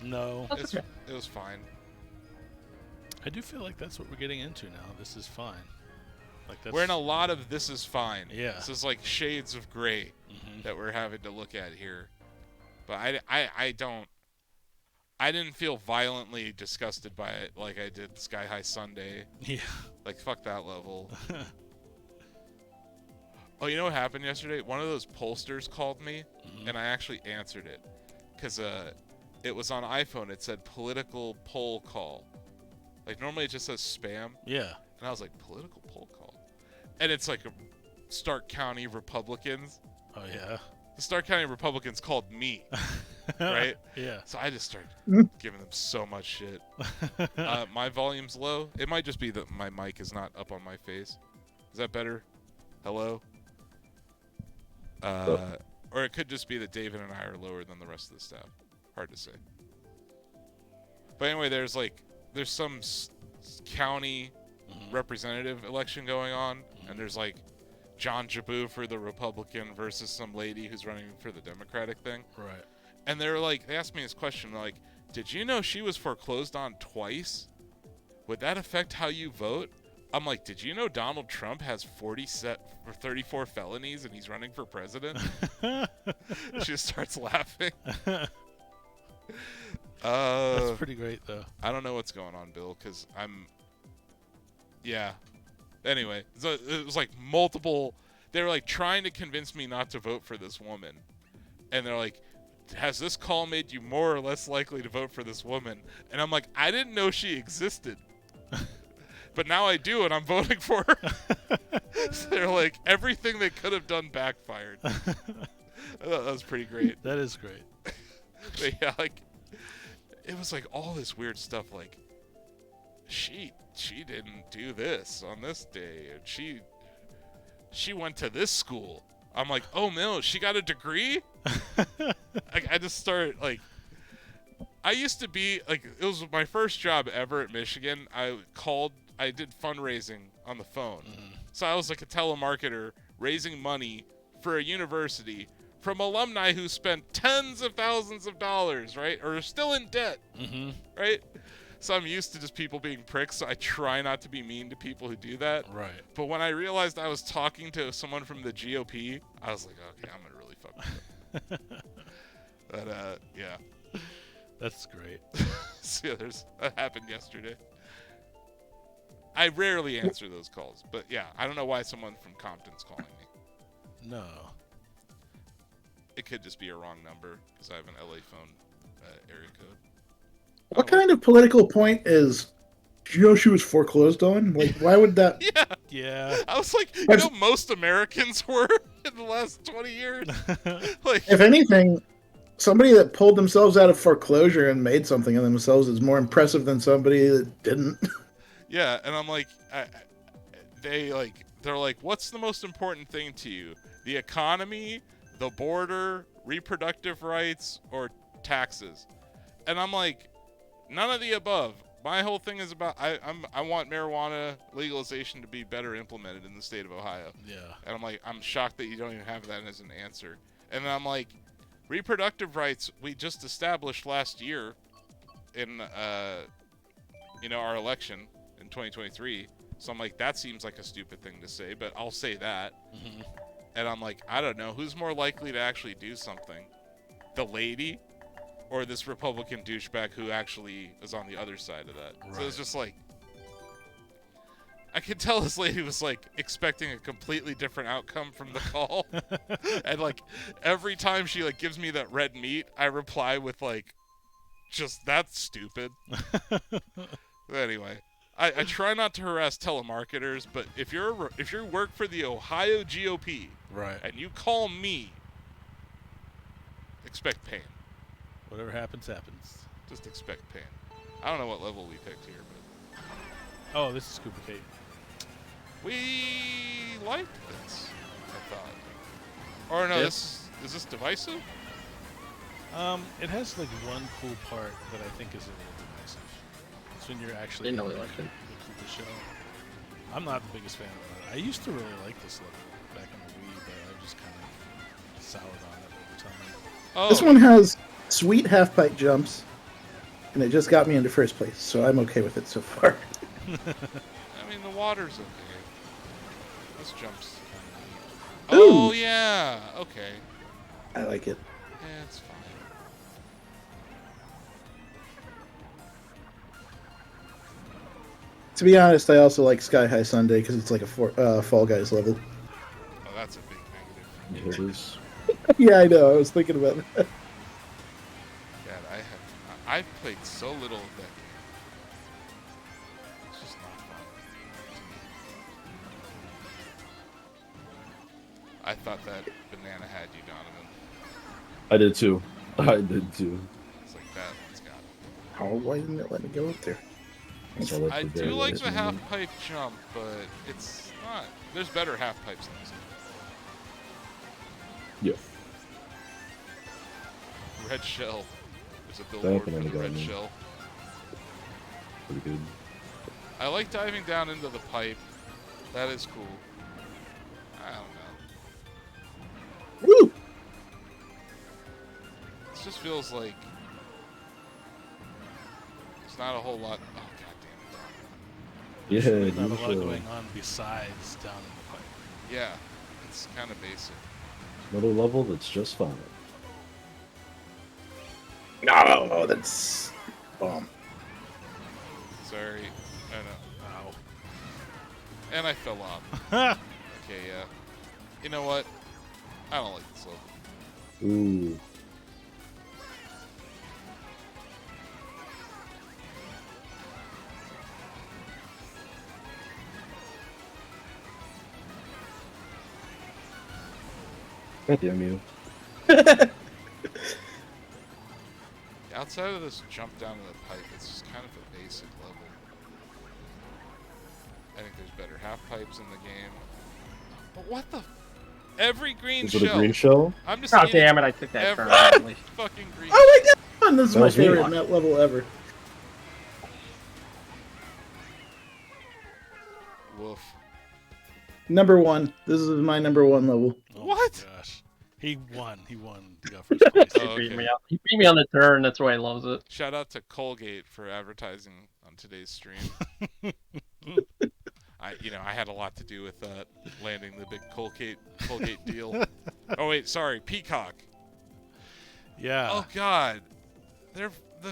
No. It was fine. I do feel like that's what we're getting into now. This is fine. Like that's, We're in a lot of this is fine. Yeah. This is like shades of gray that we're having to look at here. But I didn't feel violently disgusted by it like I did Sky High Sunday. Yeah. Like, fuck that level. Oh, you know what happened yesterday? One of those pollsters called me, and I actually answered it. Because it was on iPhone. It said political poll call. Like, normally it just says spam. Yeah. And I was like, political poll call? And it's like Stark County Republicans. Oh, yeah. The Stark County Republicans called me. Right? Yeah. So I just started giving them so much shit. My volume's low. It might just be that my mic is not up on my face. Is that better? Hello? Or it could just be that David and I are lower than the rest of the staff. Hard to say. But anyway, there's some county representative election going on, and there's like John Jabu for the Republican versus some lady who's running for the Democratic thing. Right. And they asked me this question, like, did you know she was foreclosed on twice? Would that affect how you vote? I'm like, did you know Donald Trump has 34 felonies and he's running for president? She just starts laughing. That's pretty great, though. I don't know what's going on, Bill, because yeah. Anyway, so it was like multiple... They were like trying to convince me not to vote for this woman. And they're like, has this call made you more or less likely to vote for this woman? And I'm like, I didn't know she existed. But now I do, and I'm voting for her. So they're like, everything they could have done backfired. I thought that was pretty great. That is great. But yeah, like, it was like all this weird stuff, like, she didn't do this on this day, and she went to this school. I'm like, oh no, she got a degree? I just started, like, I used to be, like, it was my first job ever at Michigan. I did fundraising on the phone. So I was like a telemarketer raising money for a university from alumni who spent tens of thousands of dollars, right? Or are still in debt, right? So I'm used to just people being pricks, so I try not to be mean to people who do that. Right. But when I realized I was talking to someone from the GOP, I was like, okay, I'm going to really fuck with them. But yeah. That's great. So yeah, that happened yesterday. I rarely answer those calls, but yeah, I don't know why someone from Compton's calling me. No. It could just be a wrong number because I have an LA phone area code. What kind of political point is? Do you know she was foreclosed on? Like, why would that? Yeah, Yeah. I was like, you That's- know, most Americans were in the last 20 years. Like, If anything, somebody that pulled themselves out of foreclosure and made something of themselves is more impressive than somebody that didn't. yeah, and I'm like, they're like, what's the most important thing to you? The economy, the border, reproductive rights, or taxes? And I'm like, none of the above. My whole thing is about I want marijuana legalization to be better implemented in the state of Ohio. Yeah. And I'm like, I'm shocked that you don't even have that as an answer. And then I'm like, reproductive rights we just established last year in our election in 2023. So I'm like, that seems like a stupid thing to say, but I'll say that. Mm-hmm. And I'm like, I don't know, who's more likely to actually do something? The lady or this Republican douchebag who actually is on the other side of that? Right. So it's just like, I could tell this lady was like expecting a completely different outcome from the call. And like every time she like gives me that red meat, I reply with like, just that's stupid. Anyway, I try not to harass telemarketers, but if you work for the Ohio GOP Right. and you call me, expect pain. Whatever happens, happens. Just expect pain. I don't know what level we picked here, but Oh, this is Cooper Kate. we liked this, I thought. Or no, Yep. is this divisive? It has like one cool part that I think is a little divisive. It's when you're actually Didn't know in we liked it. the Cooper show. I'm not the biggest fan of it. I used to really like this level back on the Wii, but I just kind of soured on it over time. Oh, This one has sweet half-pipe jumps, and it just got me into first place, so I'm okay with it so far. I mean, the water's okay. This jumps kind of neat. Ooh. Oh, yeah. Okay. I like it. Yeah, it's fine. To be honest, I also like Sky High Sunday because it's like a Fall Guys level. Oh, that's a big negative. Yeah, it is. Yeah, I know. I was thinking about that. God, I've played so little of that game. It's just not fun to me. I thought that banana had you, Donovan. I did too. I did too. It's like that one's got it. Oh, why didn't it let me go up there? That's all I the do very like last the half moment. pipe jump, but it's not. There's better half pipes in this game. Yeah. Red shell. There's a billboard for Definitely the red got me. shell. Pretty good. I like diving down into the pipe. That is cool. I don't know. Woo! This just feels like there's not a whole lot. Oh, god damn it, Donovan. Yeah, Not you a lot should. going on besides down in the pipe. Yeah, it's kind of basic. Another level that's just fine. No, that's bomb. Sorry. I know. Ow. And I fell off. Okay, yeah. You know what? I don't like this level. Ooh. God damn you. Outside of this jump down to the pipe, it's just kind of a basic level. I think there's better half pipes in the game. But what the? Every green Is shell. it a green shell? I'm just Oh eating damn it! I took that every turn. Finally. fucking green. Oh my god! This is That my was me. favorite net level ever. Woof. Number one. This is my number one level. Oh What? My gosh. He won. He won. He got first place. Oh, He beat okay. me out. He beat me on the turn. That's why he loves it. Shout out to Colgate for advertising on today's stream. I had a lot to do with landing the big Colgate deal. Oh wait, sorry, Peacock. Yeah. Oh God, the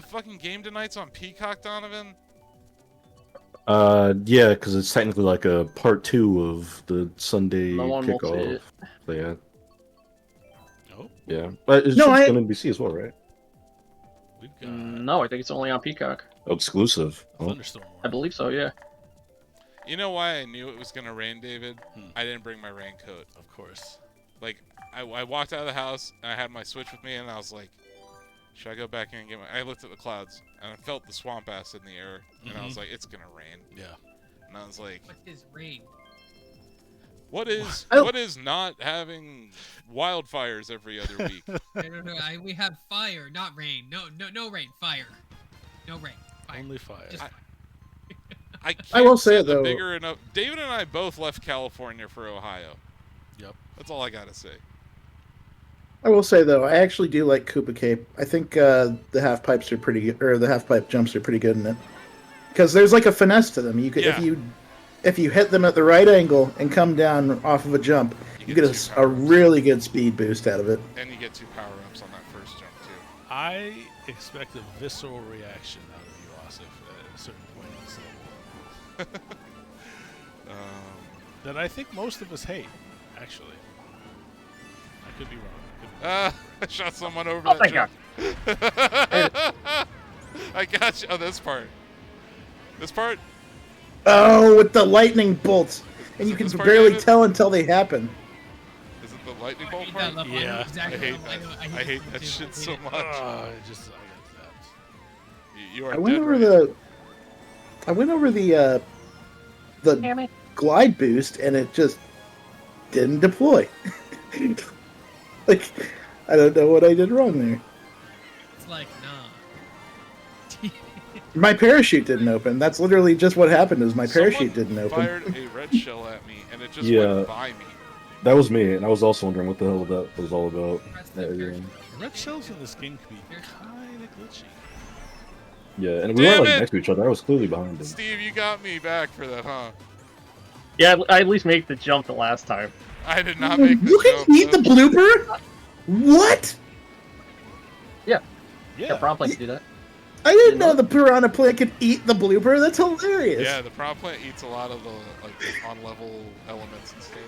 fucking game tonight's on Peacock, Donovan. Yeah, because it's technically like a part 2 of the Sunday No one will see kickoff. it. So yeah, Oh, yeah. But it's No, just I- on NBC as well, right? we've got No, I think it's only on Peacock. Oh, exclusive. a Oh. thunderstorm. I warning. believe so. Yeah. You know why I knew it was gonna rain, David? Hmm. I didn't bring my raincoat. Of course. Like, I walked out of the house and I had my Switch with me, and I was like, should I go back in and get my? I looked at the clouds and I felt the swamp ass in the air, and I was like, it's gonna rain. Yeah. And I was like, What's his rain? what is I- what is not having wildfires every other week? No. We have fire, not rain. No rain. Fire. No rain. Fire. Only 5. Just I can't I will say, see the though- bigger enough. David and I both left California for Ohio. Yep. That's all I gotta say. I will say though, I actually do like Koopa Cape. I think the half pipes are pretty good, or the half pipe jumps are pretty good in it. Because there's like a finesse to them. You could Yeah. if you hit them at the right angle and come down off of a jump, you get two a power-ups. really good speed boost out of it. And you get 2 power-ups on that first jump too. I expect a visceral reaction out of you, Asif, at a certain point on this level. That I think most of us hate, actually. I could be wrong. I shot someone over Oh that my jump. I got you. Oh, this part. This part? Oh, with the lightning bolts, and Is you it can this part, barely David? tell until they happen. Is it the lightning I bolt hate part? that level. I know Yeah. exactly I hate what level- that. I I hate this that too. shit I so hate it. much. I got that. You are I went dead over right. the Damn it. glide boost, and it just didn't deploy. Like, I don't know what I did wrong there. It's like, nah. My parachute didn't open. That's literally just what happened. Is my parachute Someone didn't open. fired a red shell at me, and it just Yeah. went by me. That was me, and I was also wondering what the hell that was all about. Press the Yeah, parachute. Red shells in this game can be kind of glitchy. yeah, and we Damn were like it! next to each other. I was clearly behind him. Steve, you got me back for that, huh? Yeah, I at least make the jump the last time. I did not make the You jump. can eat the blooper? What? Yeah, Yeah. Prompt can do that. I didn't You know know? the piranha plant could eat the blooper. That's hilarious. Yeah, the prop plant eats a lot of the on-level elements and stuff.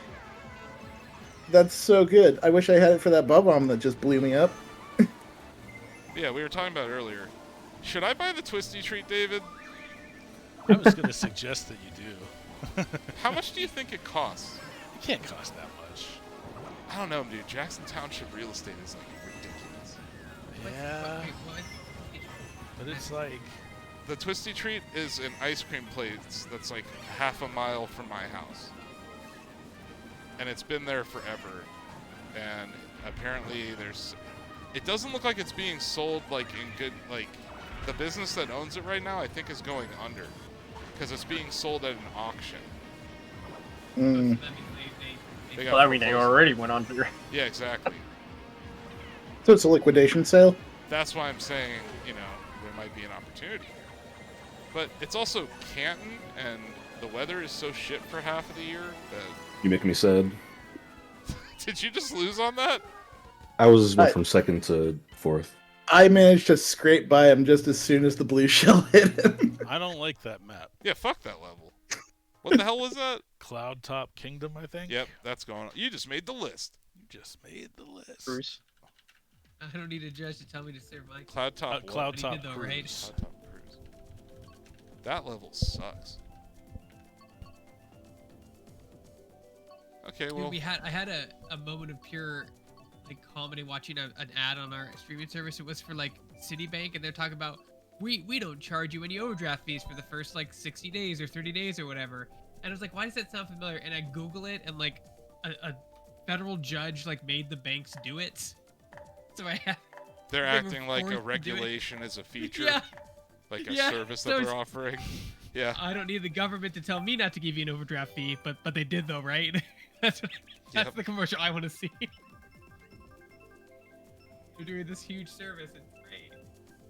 That's so good. I wish I had it for that bomb that just blew me up. Yeah, we were talking about it earlier. Should I buy the Twisty Treat, David? I was going to suggest that you do. How much do you think it costs? It can't cost that much. I don't know, dude. Jackson Township real estate is like ridiculous. Yeah, Wait, what? but it's like, The Twisty Treat is an ice cream place that's like half a mile from my house. And it's been there forever. And apparently it doesn't look like it's being sold like in good, like the business that owns it right now I think is going under. Because it's being sold at an auction. Mm. That means They they got Well, I mean, they foreclosed. already went on through. Yeah, exactly. So it's a liquidation sale? That's why I'm saying, there might be an opportunity. But it's also Canton, and the weather is so shit for half of the year that... You make me sad. Did you just lose on that? I was went I- from second to fourth. I managed to scrape by him just as soon as the blue shell hit him. I don't like that map. Yeah, fuck that level. What the hell was that? Cloud Top Kingdom, I think? Yep, that's going on. You just made the list. You just made the list. Bruce. I don't need a judge to tell me to serve my Cloud Top what? Cloud But he Top did though, right? Cruise. Cloud Top Cruise. That level sucks. Okay, Dude, well... I had a moment of pure like comedy watching an ad on our streaming service. It was for like Citibank, and they're talking about we don't charge you any overdraft fees for the first like 60 days or 30 days or whatever. And I was like, why does that sound familiar? And I Google it, and like a federal judge like made the banks do it. So I had They're they were acting like forced a to do it. regulation is a feature. yeah. Like a Yeah, service so that they're it's- offering. Yeah. I don't need the government to tell me not to give you an overdraft fee, but they did though, right? that's Yep. the commercial I want to see. They're doing this huge service. It's great.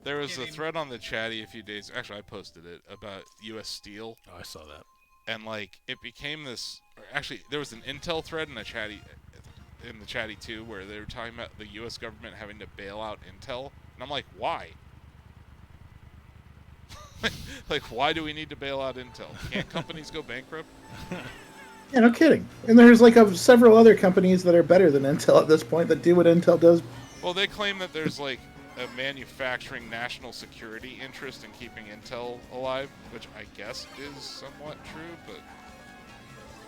There was a kidding. thread on the chatty a few days. Actually, I posted it about U.S. Steel, Oh, I saw that. and like it became this. Or actually, there was an Intel thread and a chatty. in the chatty too, where they were talking about the U.S. government having to bail out Intel, and I'm like, why? Like, why do we need to bail out Intel? Can't companies go bankrupt? Yeah, no kidding. And there's like several other companies that are better than Intel at this point that do what Intel does. Well, they claim that there's like a manufacturing national security interest in keeping Intel alive, which I guess is somewhat true, but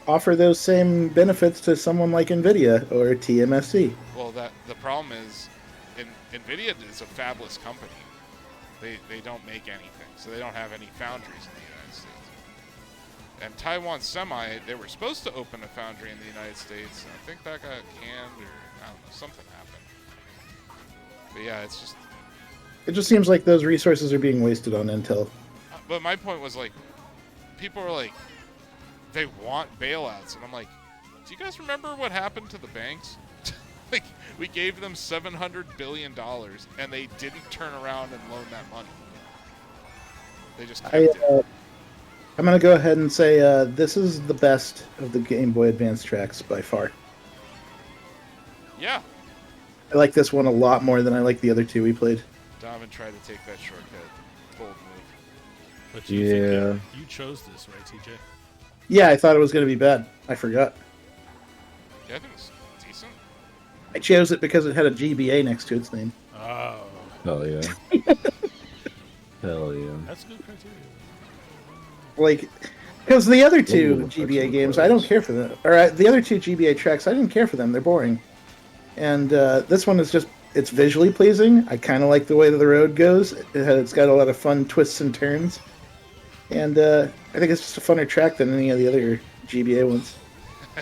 Offer those same benefits to someone like Nvidia or TMSC. well, that the problem is, Nvidia is a fabless company. They don't make anything, so they don't have any foundries in the United States. And Taiwan Semi, they were supposed to open a foundry in the United States, and I think that got canned, or I don't know, something happened. But yeah, it's just. It just seems like those resources are being wasted on Intel. But my point was like, people are like, they want bailouts, and I'm like, do you guys remember what happened to the banks? Like, we gave them $700 billion, and they didn't turn around and loan that money. They just kept it. I'm going to go ahead and say this is the best of the Game Boy Advance tracks by far. Yeah. I like this one a lot more than I like the other two we played. Donovan tried to take that shortcut. Bold move. But you think you chose this, right, TJ? Yeah, I thought it was going to be bad. I forgot. Yeah, I think it's decent. I chose it because it had a GBA next to its name. Oh, Hell yeah. Hell yeah. that's good criteria. Like, because the other two Ooh, GBA excellent games, I don't players. care for them. Or the other two GBA tracks, I didn't care for them. They're boring. And this one is just, it's visually pleasing. I kind of like the way that the road goes. It's got a lot of fun twists and turns. And I think it's just a funner track than any of the other GBA ones. I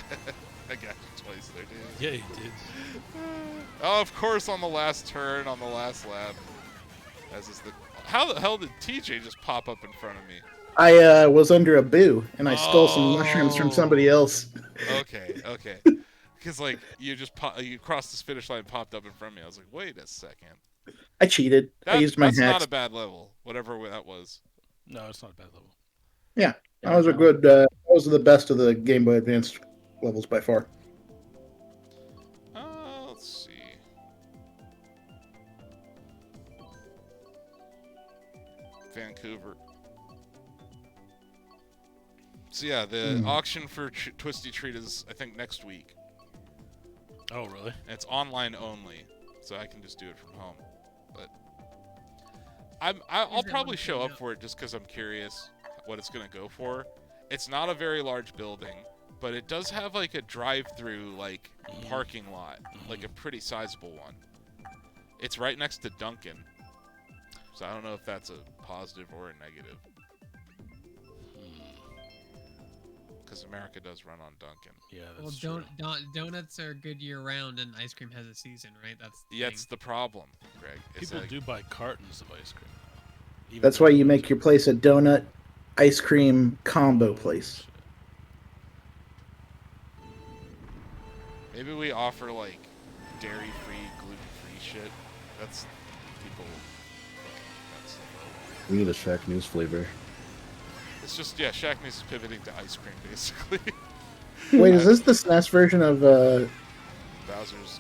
got you twice there, dude. Yeah, you did. Oh, of course, on the last turn, on the last lap. As is the. How the hell did TJ just pop up in front of me? I was under a boo, and I stole some mushrooms from somebody else. Okay. Because like you you crossed this finish line, and popped up in front of me. I was like, wait a second. I cheated. I used my that's hacks. not a bad level, whatever that was. No, it's not a bad level. Yeah, that was a good. Those are the best of the Game Boy Advance levels by far. Let's see. Vancouver. So yeah, the auction for Twisty Treat is I think next week. Oh, really? And it's online only, so I can just do it from home. But I'll probably show up for it just because I'm curious what it's gonna go for. It's not a very large building, but it does have like a drive-through like parking lot, like a pretty sizable one. It's right next to Dunkin', so I don't know if that's a positive or a negative. Because America does run on Dunkin'. Yeah, Well, that's true. donuts are good year round, and ice cream has a season, right? That's the That's the problem, Greg. It's People like, do buy cartons of ice cream. Even That's though why they you don't make do your it. place a donut ice cream combo place. maybe we offer like dairy-free, gluten-free shit. That's people. That's We need a Shacknews flavor. It's just Shacknews is pivoting to ice cream basically. Wait, is this the SNES version of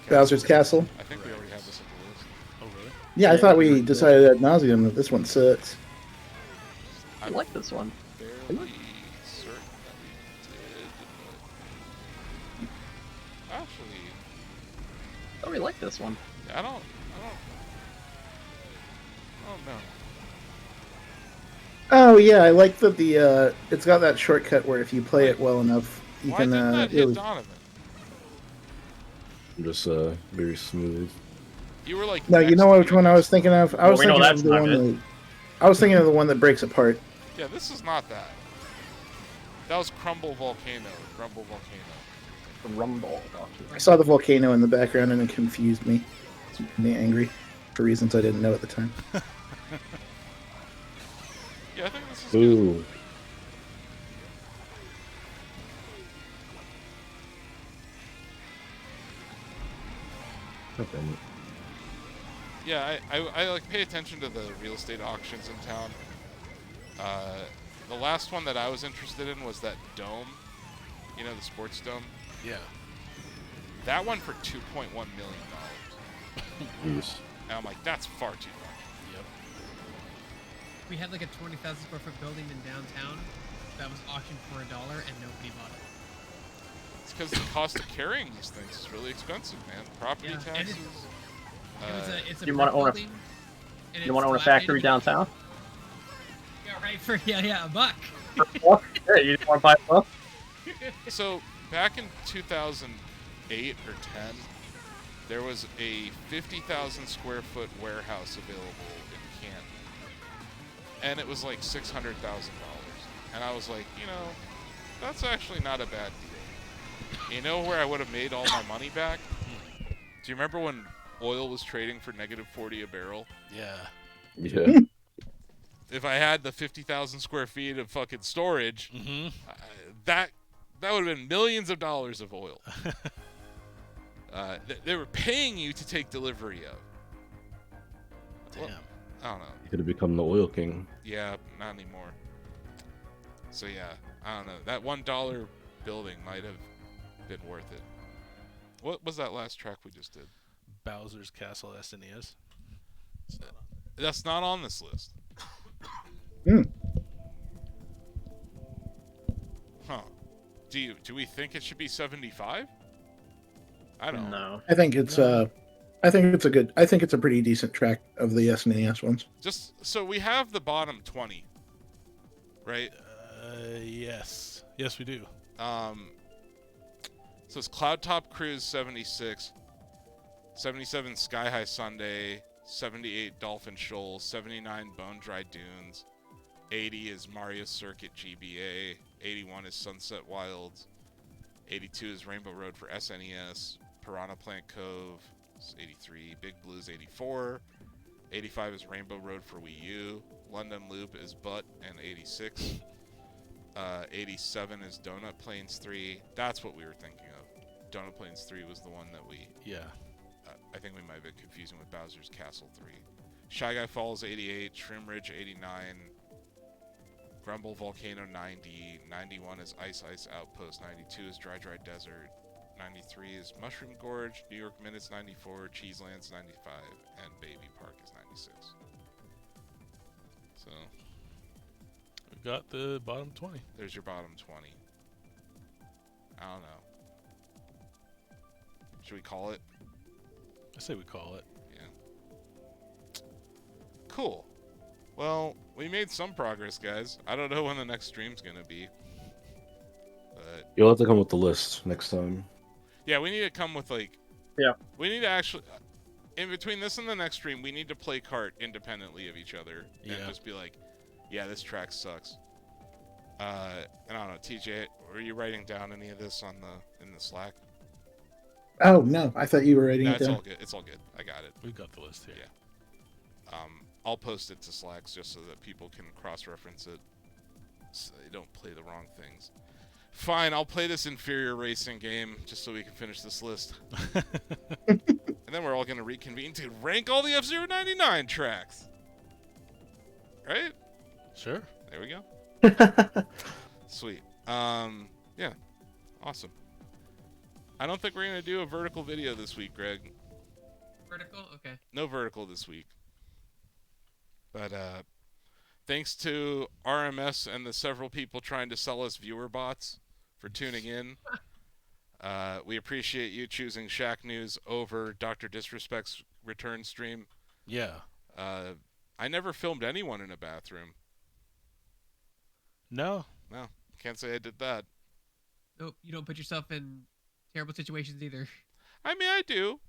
Bowser's Castle? I think we already have this on the list. Oh, really? Yeah, I thought we decided ad nauseum that this one sucks. I like this one. Fairly certain that we did, but actually, I really like this one. I don't know. Oh yeah, I like that the it's got that shortcut where if you play it well enough, you Why can. didn't that it hit was- Donovan? I'm just very smooth. You were like. No, you know which one I was thinking of? I Well, was we know thinking that's of the not one it. that. I was thinking of the one that breaks apart. Yeah, this is not that. That was Crumble Volcano. Crumble Volcano. Rumble. I saw the volcano in the background and it confused me. It made me angry for reasons I didn't know at the time. Yeah, I think this is good. Ooh. Okay. Yeah, I like pay attention to the real estate auctions in town. The last one that I was interested in was that dome. You know, the sports dome. Yeah. That one for $2.1 million. Jeez. And I'm like, that's far too much. Yep. We had like a 20,000 square foot building in downtown that was auctioned for $1 and nobody bought it. It's because the cost of carrying these things is really expensive, man. Property Yeah, and taxes. It's a You wanna brick own a- building, and You it's want to own a dilapidated. factory downtown? Yeah, right. For $1. Yeah, you didn't want to buy a book? So back in 2008 or 10, there was a 50,000 square foot warehouse available in Canton, and it was like $600,000. And I was like, that's actually not a bad deal. You know where I would have made all my money back? Do you remember when oil was trading for -40 a barrel? Yeah. Yeah. If I had the 50,000 square feet of fucking storage, Mm-hmm. that would have been millions of dollars of oil. They were paying you to take delivery of. Damn. Well, I don't know. You could have become the oil king. Yeah, not anymore. So yeah, I don't know. That $1 building might have been worth it. What was that last track we just did? Bowser's Castle SNES. That's not on this list. Hmm. Huh. Do we think it should be 75? I don't know. No. I think it's I think it's a pretty decent track of the SNES ones. Just so we have the bottom 20, right? Yes. Yes, we do. So it's Cloud Top Cruise 76, 77 Sky High Sunday, 78 Dolphin Shoals, 79 Bone Dry Dunes, 80 is Mario Circuit GBA, 81 is Sunset Wilds, 82 is Rainbow Road for SNES, Piranha Plant Cove is 83, Big Blues 84, 85 is Rainbow Road for Wii U, London Loop is Butt and 86. 87 is Donut Plains 3. That's what we were thinking of. Donut Plains 3 was the one that we... Yeah. I think we might have been confusing with Bowser's Castle 3. Shy Guy Falls 88, Shroom Ridge 89, Grumble Volcano 90, 91 is Ice Ice Outpost, 92 is Dry Dry Desert, 93 is Mushroom Gorge, New York Minutes 94, Cheeselands 95, and Baby Park is 96. So... We've got the bottom 20. there's your bottom 20. I don't know. Should we call it? I say we call it. Yeah. Cool. Well, we made some progress, guys. I don't know when the next stream's gonna be. But You'll have to come with the list next time. yeah, we need to come with like... Yeah. We need to actually... in between this and the next stream, we need to play kart independently of each other. And Yeah. just be like, yeah, this track sucks. And I don't know, TJ, were you writing down any of this in the Slack? Oh no, I thought you were writing No, it it's down. all good. It's all good. I got it. We've got the list here. Yeah. I'll post it to Slacks just so that people can cross-reference it, so they don't play the wrong things. Fine, I'll play this inferior racing game just so we can finish this list, and then we're all gonna reconvene to rank all the F-Zero 99 tracks. Right? Sure. There we go. Sweet. Yeah. Awesome. I don't think we're gonna do a vertical video this week, Greg. Vertical? Okay. No vertical this week. But thanks to RMS and the several people trying to sell us viewer bots for tuning in. We appreciate you choosing Shacknews over Dr. Disrespect's return stream. Yeah. I never filmed anyone in a bathroom. No. No, can't say I did that. Nope, you don't put yourself in terrible situations either. I mean, I do.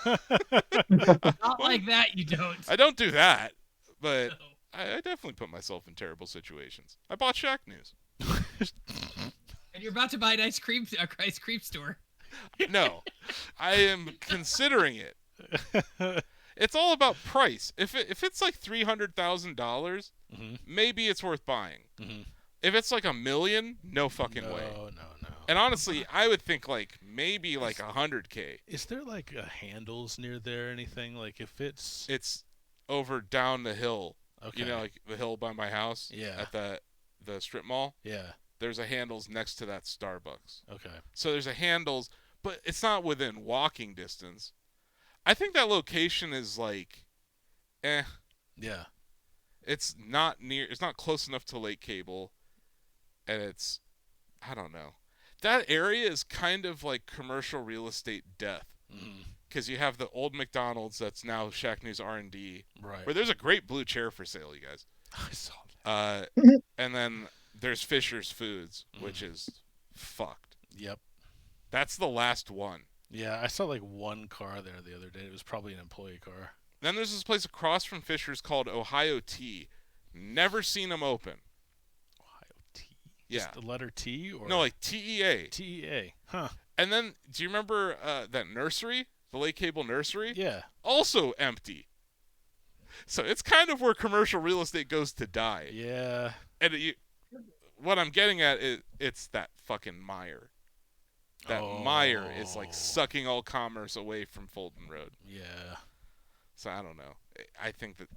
Not like that, you don't. I don't do that, but No. I definitely put myself in terrible situations. I bought Shacknews. And you're about to buy an ice cream store. No, I am considering it. It's all about price. If it's like $300,000, Mhm. maybe it's worth buying. Mhm. If it's like $1 million, no fucking way. No. And honestly, I would think like maybe like $100K. Is there like handles near there or anything? Like if it's It's over down the hill. okay. You know, like the hill by my house. Yeah. At the strip mall. Yeah. There's a Handles next to that Starbucks. Okay. So there's a Handles, but it's not within walking distance. I think that location is like, eh. Yeah. It's not near. It's not close enough to Lake Cable, and it's, I don't know. That area is kind of like commercial real estate death, because you have the old McDonald's that's now Shacknews R&D, Right. where there's a great blue chair for sale, you guys. I saw that. And then there's Fisher's Foods, which is fucked. Yep. That's the last one. Yeah, I saw like one car there the other day. It was probably an employee car. Then there's this place across from Fisher's called Ohio Tea. Never seen them open. Ohio T. Yeah. Just the letter T or No, like TEA. TEA. Huh. And then, do you remember that nursery? The Lake Cable Nursery? Yeah. Also empty. So it's kind of where commercial real estate goes to die. Yeah. And what I'm getting at is it's that fucking mire. That mire is like sucking all commerce away from Fulton Road. Yeah. So I don't know. I think that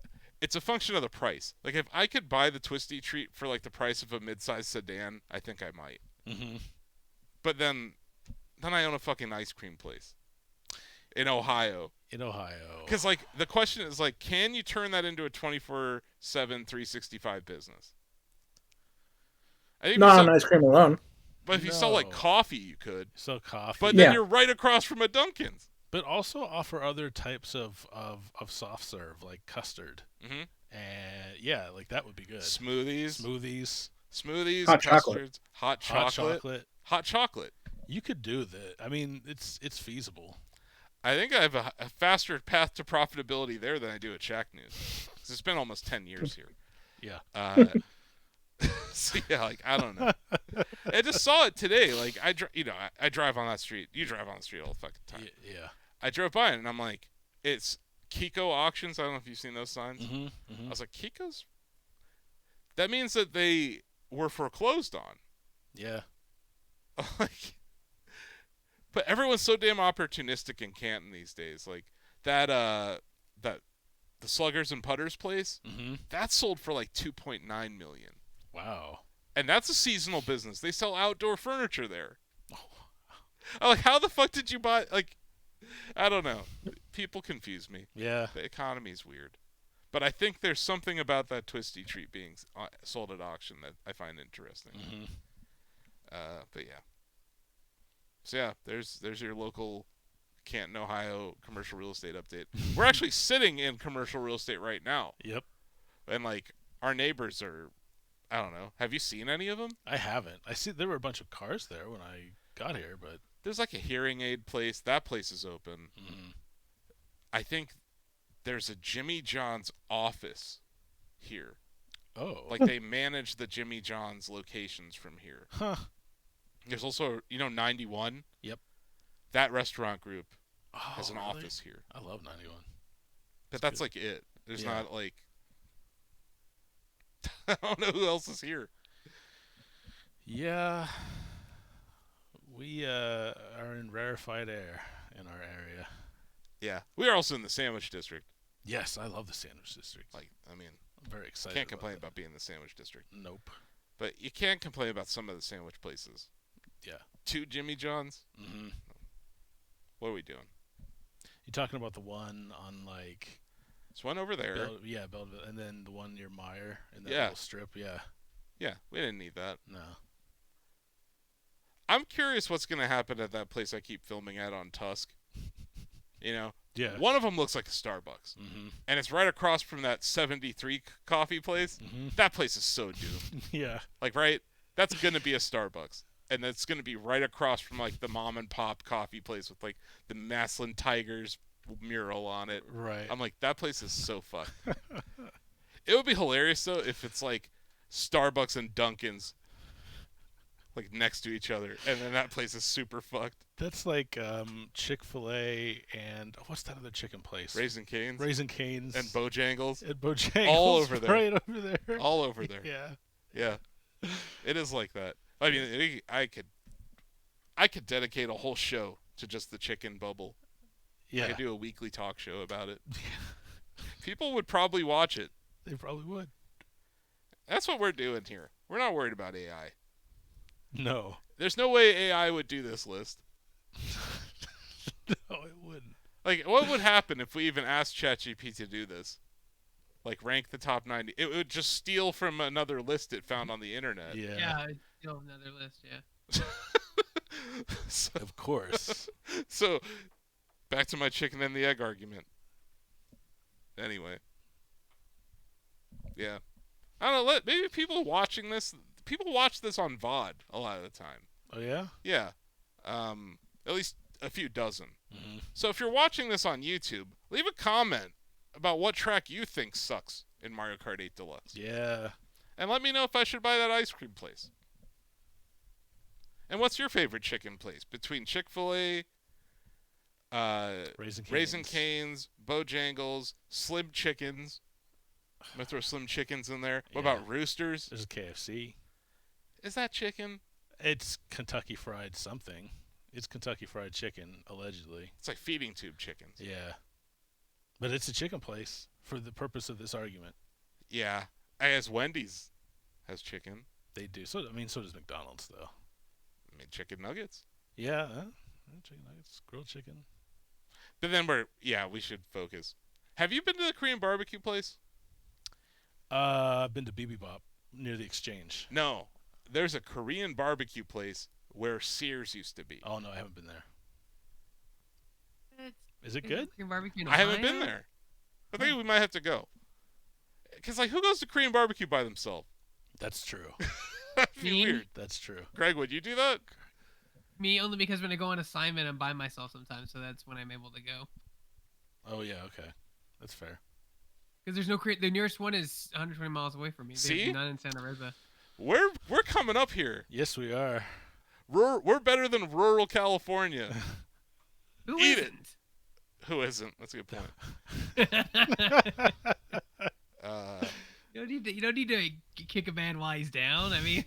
it's a function of the price. Like if I could buy the Twisty Treat for like the price of a midsize sedan, I think I might. But then I own a fucking ice cream place in Ohio. Because like the question is like, can you turn that into a 24/7, 365 business? I think Not on ice cream alone. But if you sell like No. coffee, you could. So coffee. But then Yeah. you're right across from a Dunkin's. But also offer other types of soft serve, like custard. Mm-hmm. And yeah, like that would be good. Smoothies, Hot chocolate. custards, hot chocolate. Hot chocolate. You could do that. I mean, it's feasible. I think I have a faster path to profitability there than I do at Shacknews. 'Cause it's been almost 10 years here. Yeah. So yeah, like I don't know. I just saw it today. Like I drive on that street. You drive on the street all the fucking time. Yeah. I drove by it and I'm like, it's Kiko Auctions. I don't know if you've seen those signs. Mm-hmm. I was like, Kiko's? That means that they were foreclosed on. Yeah. Like, but everyone's so damn opportunistic in Canton these days. Like the Sluggers and Putters place, that sold for like $2.9 million. Wow. And that's a seasonal business. They sell outdoor furniture there. I'm like, how the fuck did you buy? Like, I don't know. People confuse me. Yeah. The economy's weird. But I think there's something about that Twisty Treat being sold at auction that I find interesting. But yeah. So yeah, there's your local Canton, Ohio commercial real estate update. We're actually sitting in commercial real estate right now. Yep. And like our neighbors are, I don't know. Have you seen any of them? I haven't. I see there were a bunch of cars there when I got here, but There's like a hearing aid place. That place is open. I think there's a Jimmy John's office here. oh. Like they manage the Jimmy John's locations from here. Huh. There's also, 91? Yep. That restaurant group Oh, has an really? office here. I love 91. But that's good. like it. There's Yeah. not like I don't know who else is here. Yeah. We are in rarefied air in our area. Yeah. We are also in the sandwich district. Yes, I love the sandwich district. Like, I mean, I'm very excited. can't complain that. about being in the sandwich district. Nope. But you can complain about some of the sandwich places. Yeah. 2 Jimmy John's? What are we doing? You talking about the one on like There's one over there. Belleville, and then the one near Meyer in that Yeah. little strip. Yeah. Yeah, we didn't need that. No. I'm curious what's going to happen at that place I keep filming at on Tusk. Yeah. One of them looks like a Starbucks. And it's right across from that 73 coffee place. That place is so doomed. Yeah. Like, right? That's going to be a Starbucks. And that's going to be right across from, like, the mom and pop coffee place with, like, the Maslin Tigers mural on it. Right. I'm like, that place is so fucked. It would be hilarious, though, if it's, like, Starbucks and Dunkin's, like, next to each other. And then that place is super fucked. That's like Chick-fil-A and what's that other chicken place? Raising Cane's. Raising Cane's And Bojangles. and Bojangles. All over there. Right over there. All over there. Yeah. Yeah. It is like that. I mean, I could dedicate a whole show to just the chicken bubble. I Yeah. could do a weekly talk show about it. People would probably watch it. They probably would. That's what we're doing here. We're not worried about AI. No. There's no way AI would do this list. No, it wouldn't. Like, what would happen if we even asked ChatGPT to do this? Like, rank the top 90. It would just steal from another list it found on the internet. Yeah, Yeah, it's still another list. Yeah. so, of course. so, back to my chicken and the egg argument. Anyway. Yeah. I don't know, maybe people watching this, people watch this on VOD a lot of the time. Oh, yeah? Yeah. At least a few dozen. Mm-hmm. So if you're watching this on YouTube, leave a comment about what track you think sucks in Mario Kart 8 Deluxe. Yeah. And let me know if I should buy that ice cream place. And what's your favorite chicken place? Between Chick-fil-A, Raising Cane's, Bojangles, Slim Chickens. I'm going to throw Slim Chickens in there. What Yeah. about Roosters? There's KFC. Is that chicken? It's Kentucky Fried something. It's Kentucky Fried Chicken, allegedly. It's like feeding tube chickens. Yeah. But it's a chicken place for the purpose of this argument. Yeah. I guess Wendy's has chicken. They do. So does McDonald's, though. I mean, chicken nuggets. Yeah. Chicken nuggets, grilled chicken. But then we should focus. Have you been to the Korean barbecue place? I've been to BB Bop near the Exchange. No. There's a Korean barbecue place where Sears used to be. Oh, no, I haven't been there. It's, Is it good? Korean barbecue in I haven't been Ohio? there. I think we might have to go. Because, like, who goes to Korean barbecue by themselves? That's true. That'd be Me? weird. That's true. Greg, would you do that? Me only because when I go on assignment, I'm by myself sometimes, so that's when I'm able to go. Oh, yeah, okay. That's fair. Because there's no the nearest one is 120 miles away from me. There's See? none in Santa Rosa. We're coming up here. Yes, we are. We're better than rural California. Who Eat it. isn't? Who isn't? That's a good point. You don't need to kick a man while he's down. I mean,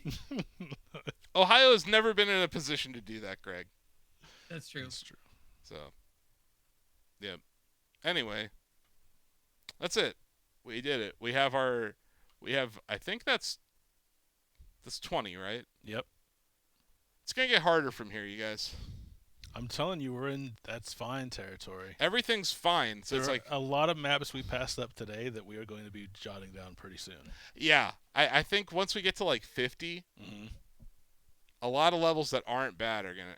Ohio has never been in a position to do that, Greg. that's true. That's true. So, yeah. Anyway, that's it. We did it. I think that's 20, right? Yep. It's going to get harder from here, you guys. I'm telling you, we're in that's fine territory. Everything's fine. So There it's are like, a lot of maps we passed up today that we are going to be jotting down pretty soon. yeah. I think once we get to like 50, Mm-hmm. a lot of levels that aren't bad are going to.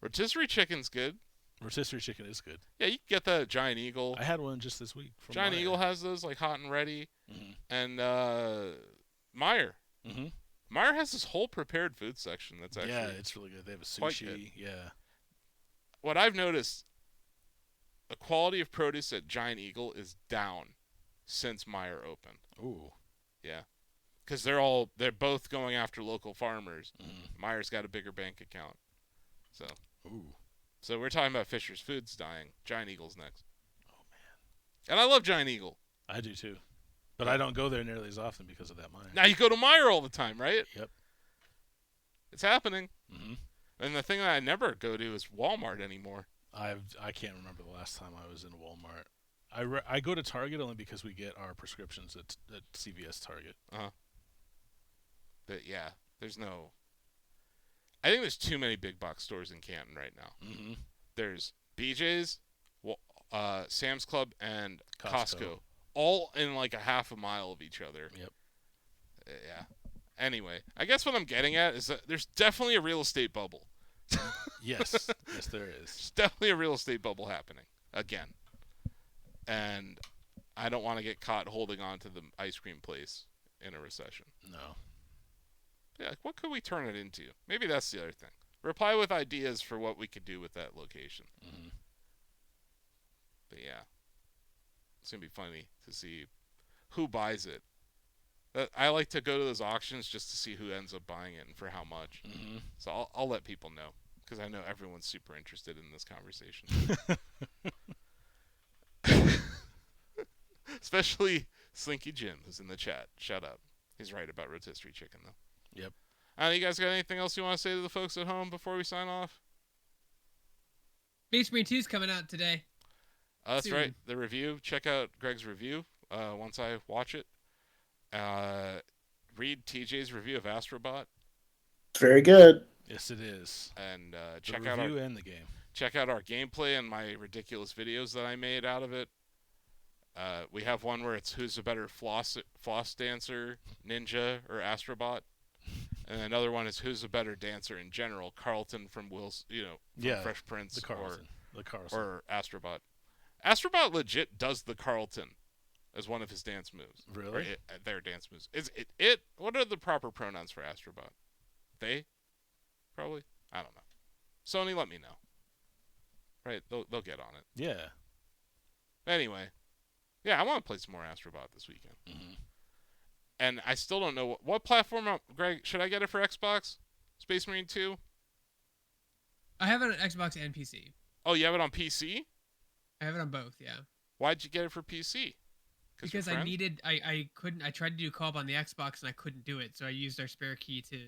Rotisserie chicken's good. Rotisserie chicken is good. Yeah, you can get that at Giant Eagle. I had one just this week. From Giant Meyer. Eagle has those, like hot and ready. Mhm. And Meyer. Mhm. Meyer has this whole prepared food section that's actually. Yeah, it's really good. They have a quite good. sushi. Yeah. What I've noticed, the quality of produce at Giant Eagle is down since Meyer opened. Ooh. Yeah. Because they're both going after local farmers. Mm. Meyer's got a bigger bank account. Ooh. So we're talking about Fisher's Foods dying. Giant Eagle's next. Oh, man. And I love Giant Eagle. I do too. But I don't go there nearly as often because of that mine. Now you go to Meyer all the time, right? Yep. It's happening. Mm-hmm. And the thing that I never go to is Walmart anymore. I can't remember the last time I was in Walmart. I go to Target only because we get our prescriptions at CVS Target. But yeah, I think there's too many big box stores in Canton right now. Mm-hmm. There's BJ's, Sam's Club, and Costco. Costco. All in like a half a mile of each other. Yep. Yeah. Anyway, I guess what I'm getting at is that there's definitely a real estate bubble. Yes. Yes, there is. There's definitely a real estate bubble happening again. And I don't want to get caught holding on to the ice cream place in a recession. No. Yeah, like what could we turn it into? Maybe that's the other thing. Reply with ideas for what we could do with that location. Mm-hmm. But yeah, it's going to be funny to see who buys it. I like to go to those auctions just to see who ends up buying it and for how much. Mm-hmm. So I'll let people know because I know everyone's super interested in this conversation. Especially Slinky Jim, who's in the chat. Shut up. He's right about rotisserie chicken, though. Yep. You guys got anything else you want to say to the folks at home before we sign off? Space Marine 2's coming out today. That's Soon. right. The review. Check out Greg's review once I watch it. Read TJ's review of Astrobot. Very good. Yes, it is. And The check out review and the game. check out our gameplay and my ridiculous videos that I made out of it. We have one where it's who's a better floss dancer, Ninja or Astrobot, and another one is who's a better dancer in general, Carlton from from Fresh Prince, the Carlton. or Astrobot. Astrobot legit does the Carlton as one of his dance moves. Really? Or their dance moves. Is it? What are the proper pronouns for Astrobot? They? Probably. I don't know. Sony, let me know. Right? They'll get on it. Yeah. Anyway, yeah, I want to play some more Astrobot this weekend. Mm-hmm. And I still don't know what platform. Greg, should I get it for Xbox? Space Marine 2? I have it on Xbox and PC. Oh, you have it on PC? I have it on both, yeah. Why'd you get it for PC? Because I needed, I couldn't, I tried to do co-op on the Xbox and I couldn't do it, so I used our spare key to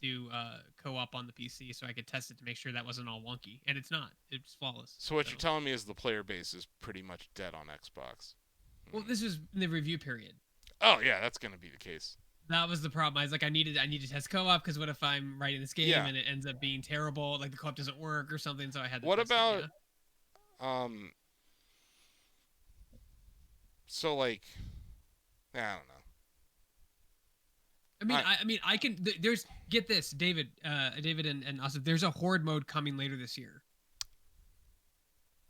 do co-op on the PC so I could test it to make sure that wasn't all wonky, and it's not. It's flawless. So what you're telling me is the player base is pretty much dead on Xbox. Well, this was in the review period. Oh yeah, that's gonna be the case. That was the problem. I was like, I need to test co-op because what if I'm writing this game and it ends up being terrible, like the co-op doesn't work or something? So I had to. What test about it, yeah? So like, I don't know. I mean, I can. There's get this, David, and also there's a horde mode coming later this year.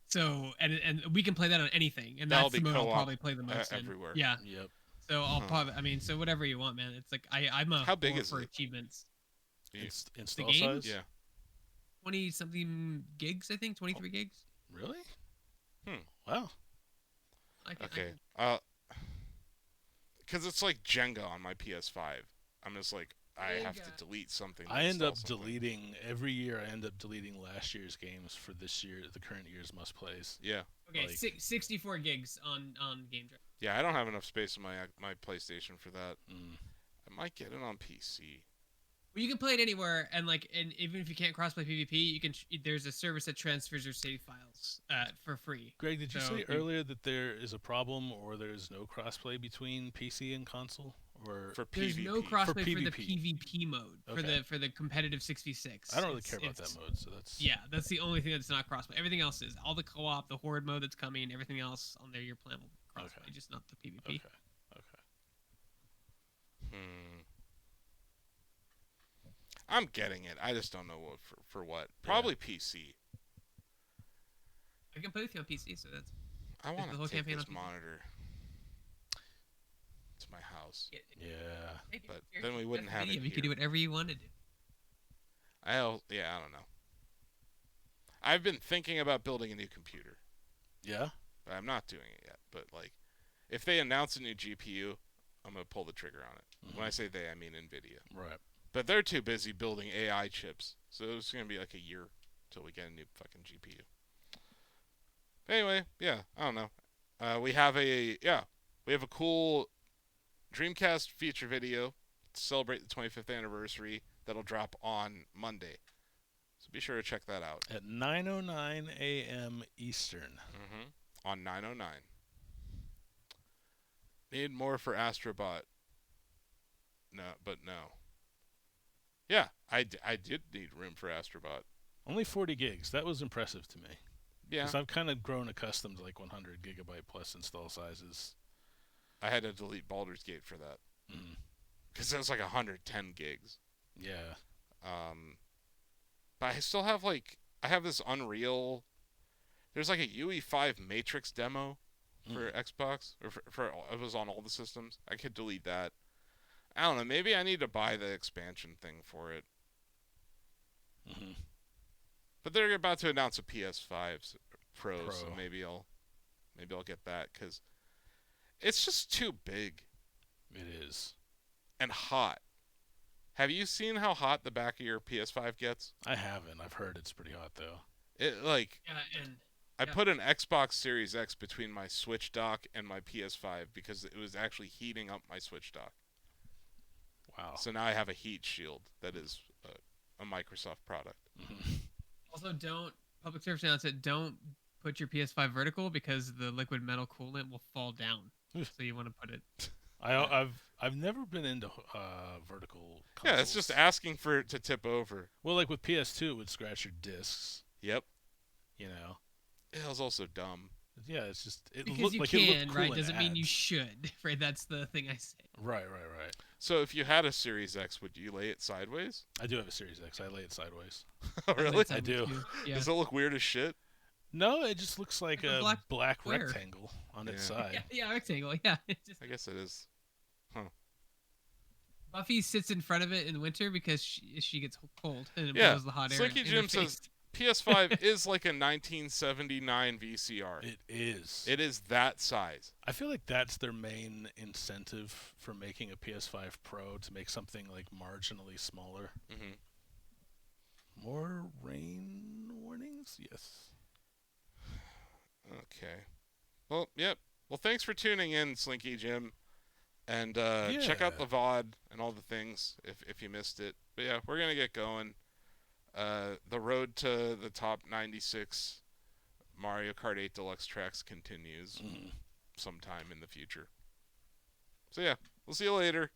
So and we can play that on anything, and that's the mode I'll probably play the most everywhere. Yeah. Yep. So I'll probably. I mean, so whatever you want, man. It's like I'm a How big whore is for it? achievements. Install the game? size? Yeah. 20 something gigs, I think. 23 gigs. Really? Hmm. Wow. Okay. Because it's like Jenga on my PS5. I'm just like, I have to delete something. I end up deleting every year. I end up deleting last year's games for this year, the current year's must plays. Yeah. Okay, like, 64 gigs on Game Drive. Yeah, I don't have enough space on my PlayStation for that. Mm. I might get it on PC. Well, you can play it anywhere, and even if you can't crossplay PvP, you can. There's a service that transfers your save files for free. Greg, did you say earlier that there is a problem or there's no crossplay between PC and console? Or for PvP? There's no crossplay for the PvP. PvP mode Okay. for the competitive 6v6. I don't really care about that mode, so that's that's the only thing that's not crossplay. Everything else is all the co-op, the horde mode that's coming, everything else on there. You're playing crossplay, just not the PvP. Okay. I'm getting it. I just don't know what for what. Probably PC. I can play with you on PC, so that's. I want the whole to take campaign this on PC. monitor to my house, Yeah. but then we wouldn't have it You here. could do whatever you wanted to. I don't know. I've been thinking about building a new computer, Yeah? but I'm not doing it yet. But like, if they announce a new GPU, I'm gonna pull the trigger on it. Mm-hmm. When I say they, I mean Nvidia. Right. But they're too busy building AI chips, so it's gonna be like a year till we get a new fucking GPU. Anyway, yeah, I don't know. We have a cool Dreamcast feature video to celebrate the 25th anniversary that'll drop on Monday. So be sure to check that out. At 9:09 a.m. Eastern. On 9:09. Need more for Astrobot. No. Yeah, I did need room for Astrobot. Only 40 gigs. That was impressive to me. Yeah. Because I've kind of grown accustomed to like 100 gigabyte plus install sizes. I had to delete Baldur's Gate for that. Because it was like 110 gigs. Yeah. But I still have I have this Unreal. There's like a UE5 Matrix demo for Xbox, or for it was on all the systems. I could delete that. I don't know. Maybe I need to buy the expansion thing for it. But they're about to announce a PS5 Pro, so maybe I'll get that because it's just too big. It is. And hot. Have you seen how hot the back of your PS5 gets? I haven't. I've heard it's pretty hot though. I put an Xbox Series X between my Switch dock and my PS5 because it was actually heating up my Switch dock. Wow. So now I have a heat shield that is a Microsoft product. Also, public service announcement, don't put your PS5 vertical because the liquid metal coolant will fall down. So you want to put it. I've never been into vertical consoles. Yeah, it's just asking for it to tip over. Well, like with PS2, it would scratch your discs. Yep. You know. It was also dumb. Yeah, it's just it Because looked you like can, it looked cool right? in Doesn't mean you ads. should, right? That's the thing I say. Right. So if you had a Series X, would you lay it sideways? I do have a Series X. I lay it sideways. Oh, I really? said I do. too. Yeah. Does it look weird as shit? No, it just looks like Like a a black square. rectangle on its Yeah. side. Yeah, rectangle. Yeah. It's just I guess it is. Buffy sits in front of it in winter because she gets cold and it Yeah, blows the hot air Slinky in her Jim face. says PS5 is like a 1979 VCR. It is. It is that size. I feel like that's their main incentive for making a PS5 Pro, to make something like marginally smaller. Hmm. More rain warnings? Yes. Okay. Well, yep. Well, thanks for tuning in, Slinky Jim. And check out Yeah. the VOD and all the things if you missed it. But yeah, we're going to get going. The road to the top 96 Mario Kart 8 Deluxe tracks continues sometime in the future. So yeah, we'll see you later.